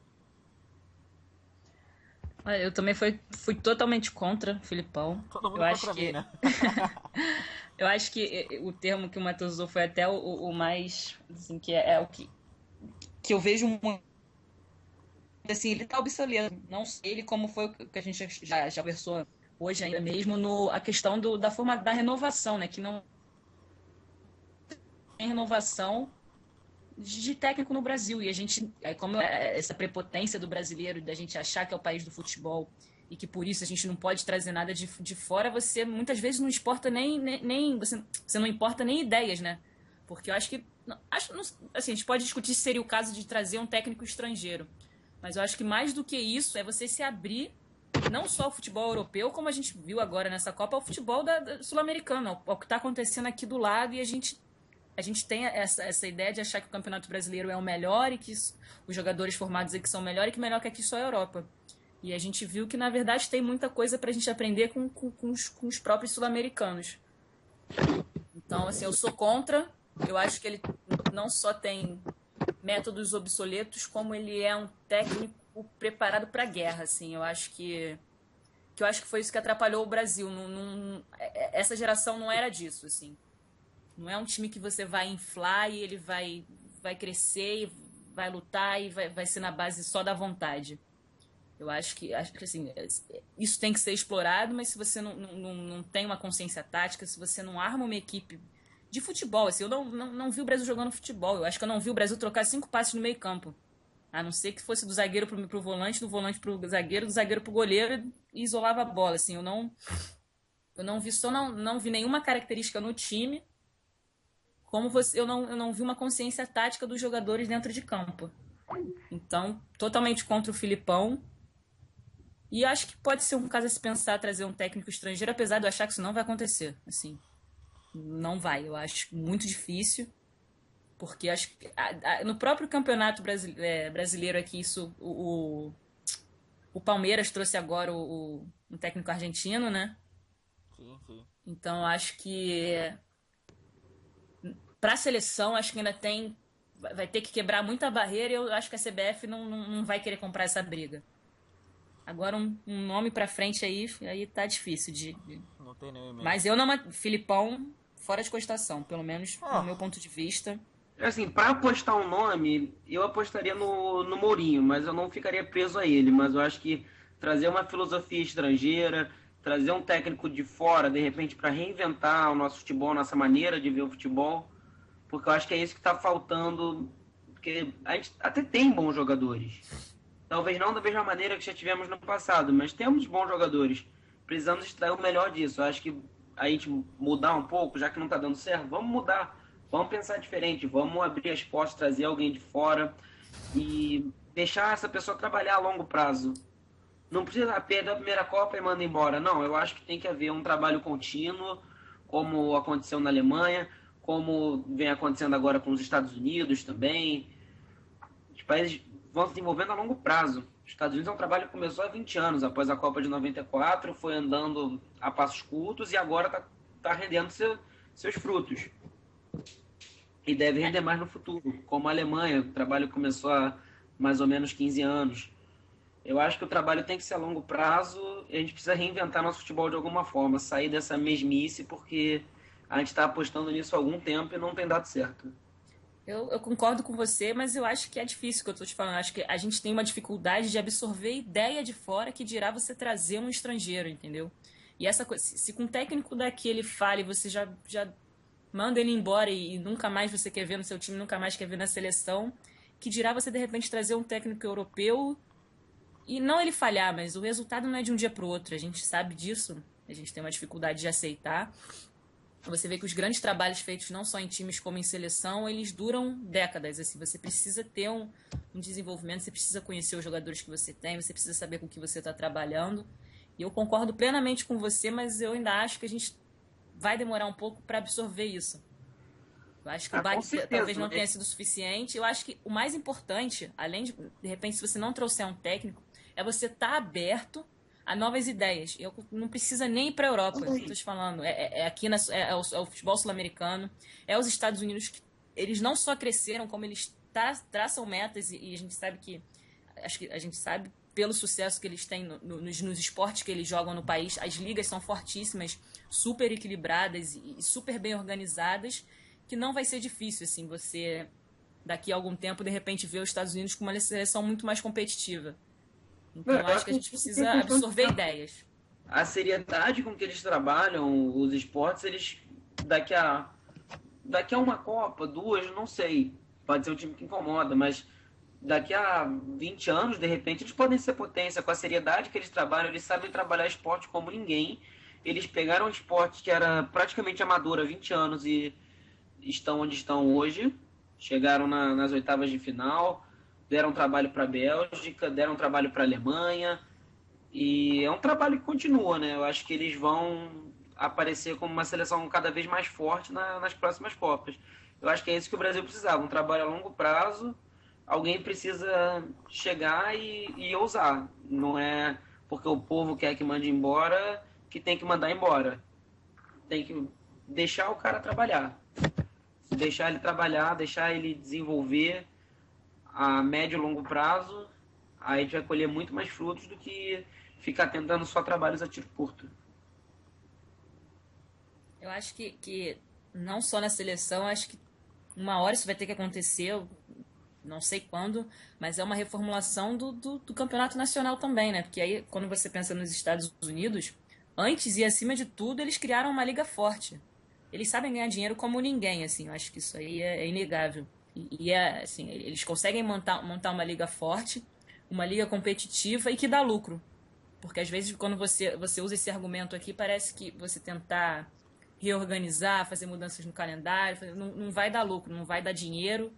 Olha, eu também fui totalmente contra o Filipão. Todo mundo Eu acho contra mim, que né? eu acho que o termo que o Matheus usou foi até o mais, assim, que é o que eu vejo muito, assim, ele tá obsoleto. Não sei ele como foi o que a gente já conversou hoje ainda mesmo, a questão da forma da renovação, né? Que não tem renovação de técnico no Brasil. E a gente, como essa prepotência do brasileiro, da gente achar que é o país do futebol e que por isso a gente não pode trazer nada de fora, você muitas vezes não exporta nem você não importa nem ideias, né? Porque eu acho que, assim, a gente pode discutir se seria o caso de trazer um técnico estrangeiro, mas eu acho que mais do que isso é você se abrir não só ao futebol europeu, como a gente viu agora nessa Copa, ao futebol da sul-americano, ao que está acontecendo aqui do lado, e a gente tem essa ideia de achar que o Campeonato Brasileiro é o melhor e que os jogadores formados aqui são melhores e que melhor que aqui só a Europa. E a gente viu que, na verdade, tem muita coisa pra gente aprender com os próprios sul-americanos. Então, assim, eu sou contra. Eu acho que ele não só tem métodos obsoletos, como ele é um técnico preparado pra guerra, assim. Eu acho que foi isso que atrapalhou o Brasil. Essa geração não era disso, assim. Não é um time que você vai inflar e ele vai crescer e vai lutar e vai ser na base só da vontade. Eu acho que assim, isso tem que ser explorado, mas se você não tem uma consciência tática, se você não arma uma equipe de futebol, assim, eu não vi o Brasil jogando futebol. Eu acho que eu não vi o Brasil trocar 5 passes no meio campo. A não ser que fosse do zagueiro pro volante, do volante pro zagueiro, do zagueiro pro goleiro e isolava a bola. Assim, eu não vi não vi nenhuma característica no time. Eu não vi uma consciência tática dos jogadores dentro de campo. Então, totalmente contra o Filipão. E acho que pode ser um caso a se pensar trazer um técnico estrangeiro, apesar de eu achar que isso não vai acontecer. Assim, não vai. Eu acho muito difícil. Porque acho que no próprio campeonato brasileiro aqui, o Palmeiras trouxe agora um técnico argentino, né? Sim, sim. Então, acho que para a seleção, acho que ainda vai ter que quebrar muita barreira e eu acho que a CBF não vai querer comprar essa briga. Agora um nome pra frente aí tá difícil Não tem nenhum e-mail. Mas eu não... Filipão, fora de cogitação, pelo menos no meu ponto de vista. Assim, pra apostar um nome, eu apostaria no Mourinho, mas eu não ficaria preso a ele. Mas eu acho que trazer uma filosofia estrangeira, trazer um técnico de fora, de repente, para reinventar o nosso futebol, nossa maneira de ver o futebol, porque eu acho que é isso que está faltando, porque a gente até tem bons jogadores. Talvez não da mesma maneira que já tivemos no passado, mas temos bons jogadores. Precisamos extrair o melhor disso. Eu acho que a gente mudar um pouco, já que não está dando certo, vamos mudar. Vamos pensar diferente, vamos abrir as portas, trazer alguém de fora e deixar essa pessoa trabalhar a longo prazo. Não precisa perder a primeira Copa e manda embora. Não, eu acho que tem que haver um trabalho contínuo, como aconteceu na Alemanha, como vem acontecendo agora com os Estados Unidos também. Os países vão se desenvolvendo a longo prazo. Os Estados Unidos é um trabalho que começou há 20 anos, após a Copa de 94, foi andando a passos curtos e agora está rendendo seus frutos. E deve render mais no futuro, como a Alemanha, o trabalho começou há mais ou menos 15 anos. Eu acho que o trabalho tem que ser a longo prazo e a gente precisa reinventar nosso futebol de alguma forma, sair dessa mesmice, porque a gente está apostando nisso há algum tempo e não tem dado certo. Eu concordo com você, mas eu acho que é difícil o que eu estou te falando. Acho que a gente tem uma dificuldade de absorver ideia de fora que dirá você trazer um estrangeiro, entendeu? E essa coisa, se com um técnico daqui ele fala e você já manda ele embora e nunca mais você quer ver no seu time, nunca mais quer ver na seleção, que dirá você de repente trazer um técnico europeu e não ele falhar, mas o resultado não é de um dia para o outro, a gente sabe disso, a gente tem uma dificuldade de aceitar. Você vê que os grandes trabalhos feitos não só em times como em seleção, eles duram décadas, assim, você precisa ter um desenvolvimento, você precisa conhecer os jogadores que você tem, você precisa saber com o que você está trabalhando, e eu concordo plenamente com você, mas eu ainda acho que a gente vai demorar um pouco para absorver isso. Eu acho que o baque talvez não tenha sido suficiente. Eu acho que o mais importante, além de repente, se você não trouxer um técnico, é você estar aberto a novas ideias. Eu não precisa nem ir para a Europa, estou te falando. Aqui é o futebol sul-americano, é os Estados Unidos, que eles não só cresceram, como eles traçam metas, e a gente sabe que, acho que a gente sabe pelo sucesso que eles têm nos esportes que eles jogam no país, as ligas são fortíssimas, super equilibradas e super bem organizadas, que não vai ser difícil, assim, você, daqui a algum tempo, de repente, ver os Estados Unidos com uma seleção muito mais competitiva. Então, eu acho que a gente precisa absorver ideias. A seriedade com que eles trabalham os esportes, eles, daqui a uma Copa, duas, não sei, pode ser um time que incomoda, mas daqui a 20 anos, de repente, eles podem ser potência. Com a seriedade que eles trabalham, eles sabem trabalhar esporte como ninguém. Eles pegaram um esporte que era praticamente amador há 20 anos e estão onde estão hoje. Chegaram nas oitavas de final, deram trabalho para a Bélgica, deram trabalho para a Alemanha. E é um trabalho que continua, né? Eu acho que eles vão aparecer como uma seleção cada vez mais forte nas próximas Copas. Eu acho que é isso que o Brasil precisava, um trabalho a longo prazo. Alguém precisa chegar e ousar. Não é porque o povo quer que mande embora que tem que mandar embora. Tem que deixar o cara trabalhar. Deixar ele trabalhar, deixar ele desenvolver a médio e longo prazo, aí a gente vai colher muito mais frutos do que ficar tentando só trabalhos a tiro curto. Eu acho que não só na seleção, acho que uma hora isso vai ter que acontecer, não sei quando, mas é uma reformulação do campeonato nacional também, né? Porque aí, quando você pensa nos Estados Unidos, antes e acima de tudo, eles criaram uma liga forte. Eles sabem ganhar dinheiro como ninguém, assim, eu acho que isso aí é inegável. E é, assim, eles conseguem montar uma liga forte, uma liga competitiva e que dá lucro. Porque às vezes, quando você usa esse argumento aqui, parece que você tentar reorganizar, fazer mudanças no calendário, não vai dar lucro, não vai dar dinheiro.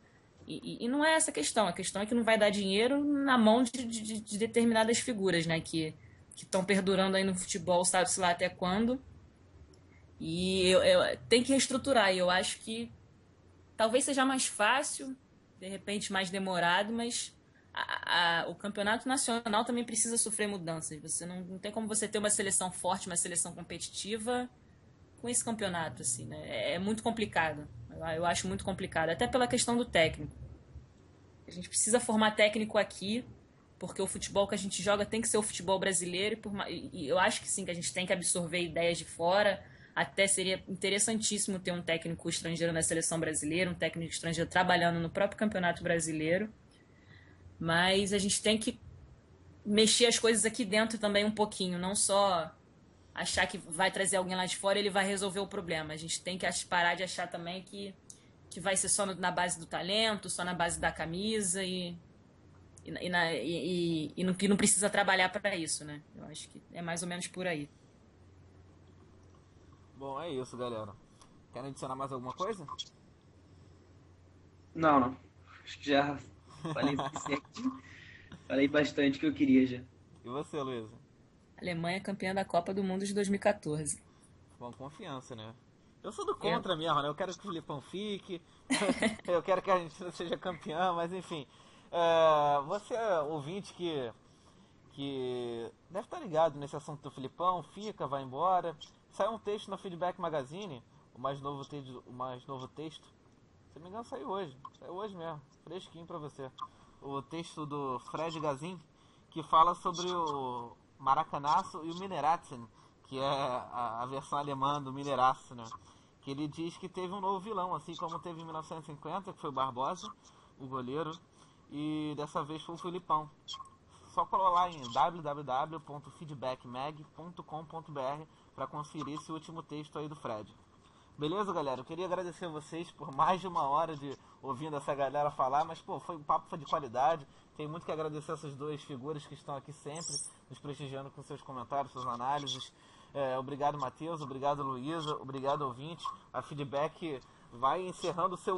E não é essa a questão é que não vai dar dinheiro na mão de determinadas figuras, né, que estão perdurando aí no futebol, sabe-se lá até quando. E eu tem que reestruturar, e eu acho que talvez seja mais fácil, de repente mais demorado, mas o campeonato nacional também precisa sofrer mudanças. Você não tem como você ter uma seleção forte, uma seleção competitiva com esse campeonato, assim, né? É muito complicado. Eu acho muito complicado, até pela questão do técnico. A gente precisa formar técnico aqui porque o futebol que a gente joga tem que ser o futebol brasileiro, e eu acho que sim, que a gente tem que absorver ideias de fora. Até seria interessantíssimo ter um técnico estrangeiro na seleção brasileira, um técnico estrangeiro trabalhando no próprio Campeonato Brasileiro. Mas a gente tem que mexer as coisas aqui dentro também um pouquinho, não só achar que vai trazer alguém lá de fora e ele vai resolver o problema. A gente tem que parar de achar também que vai ser só na base do talento, só na base da camisa que não precisa trabalhar para isso, né? Eu acho que é mais ou menos por aí. Bom, é isso, galera. Querem adicionar mais alguma coisa? Não. Acho que já falei certinho. Falei bastante que eu queria já. E você, Luísa? Alemanha campeã da Copa do Mundo de 2014. Com confiança, né? Eu sou do contra mesmo, né? Eu quero que o Filipão fique, eu quero que a Argentina seja campeã, mas enfim. Você, ouvinte, que deve estar ligado nesse assunto do Filipão, fica, vai embora. Saiu um texto na Feedback Magazine, o mais novo texto. Se não me engano, saiu hoje mesmo, fresquinho pra você. O texto do Fred Gazin, que fala sobre o Maracanaço e o Mineratzen, que é a versão alemã do Mineraço, né? Que ele diz que teve um novo vilão, assim como teve em 1950, que foi o Barbosa, o goleiro, e dessa vez foi o Filipão. Só colar lá em www.feedbackmag.com.br para conferir esse último texto aí do Fred. Beleza, galera? Eu queria agradecer a vocês por mais de uma hora de ouvindo essa galera falar, mas pô, o papo foi de qualidade. Tem muito que agradecer a essas duas figuras que estão aqui sempre, nos prestigiando com seus comentários, suas análises. Obrigado, Matheus, obrigado, Luísa, obrigado, ouvinte. A Feedback vai encerrando o seu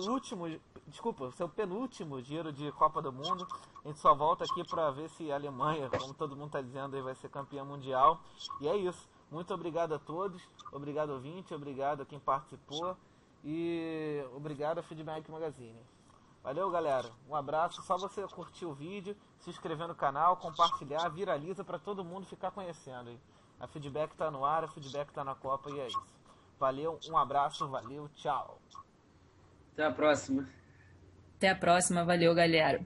penúltimo giro de Copa do Mundo. A gente só volta aqui para ver se a Alemanha, como todo mundo está dizendo, aí vai ser campeã mundial. E é isso. Muito obrigado a todos, obrigado ouvinte, obrigado a quem participou e obrigado a Feedback Magazine. Valeu, galera, um abraço, só você curtir o vídeo, se inscrever no canal, compartilhar, viraliza para todo mundo ficar conhecendo aí. A Feedback tá no ar, a Feedback tá na Copa e é isso. Valeu, um abraço, valeu, tchau. Até a próxima. Até a próxima, valeu, galera.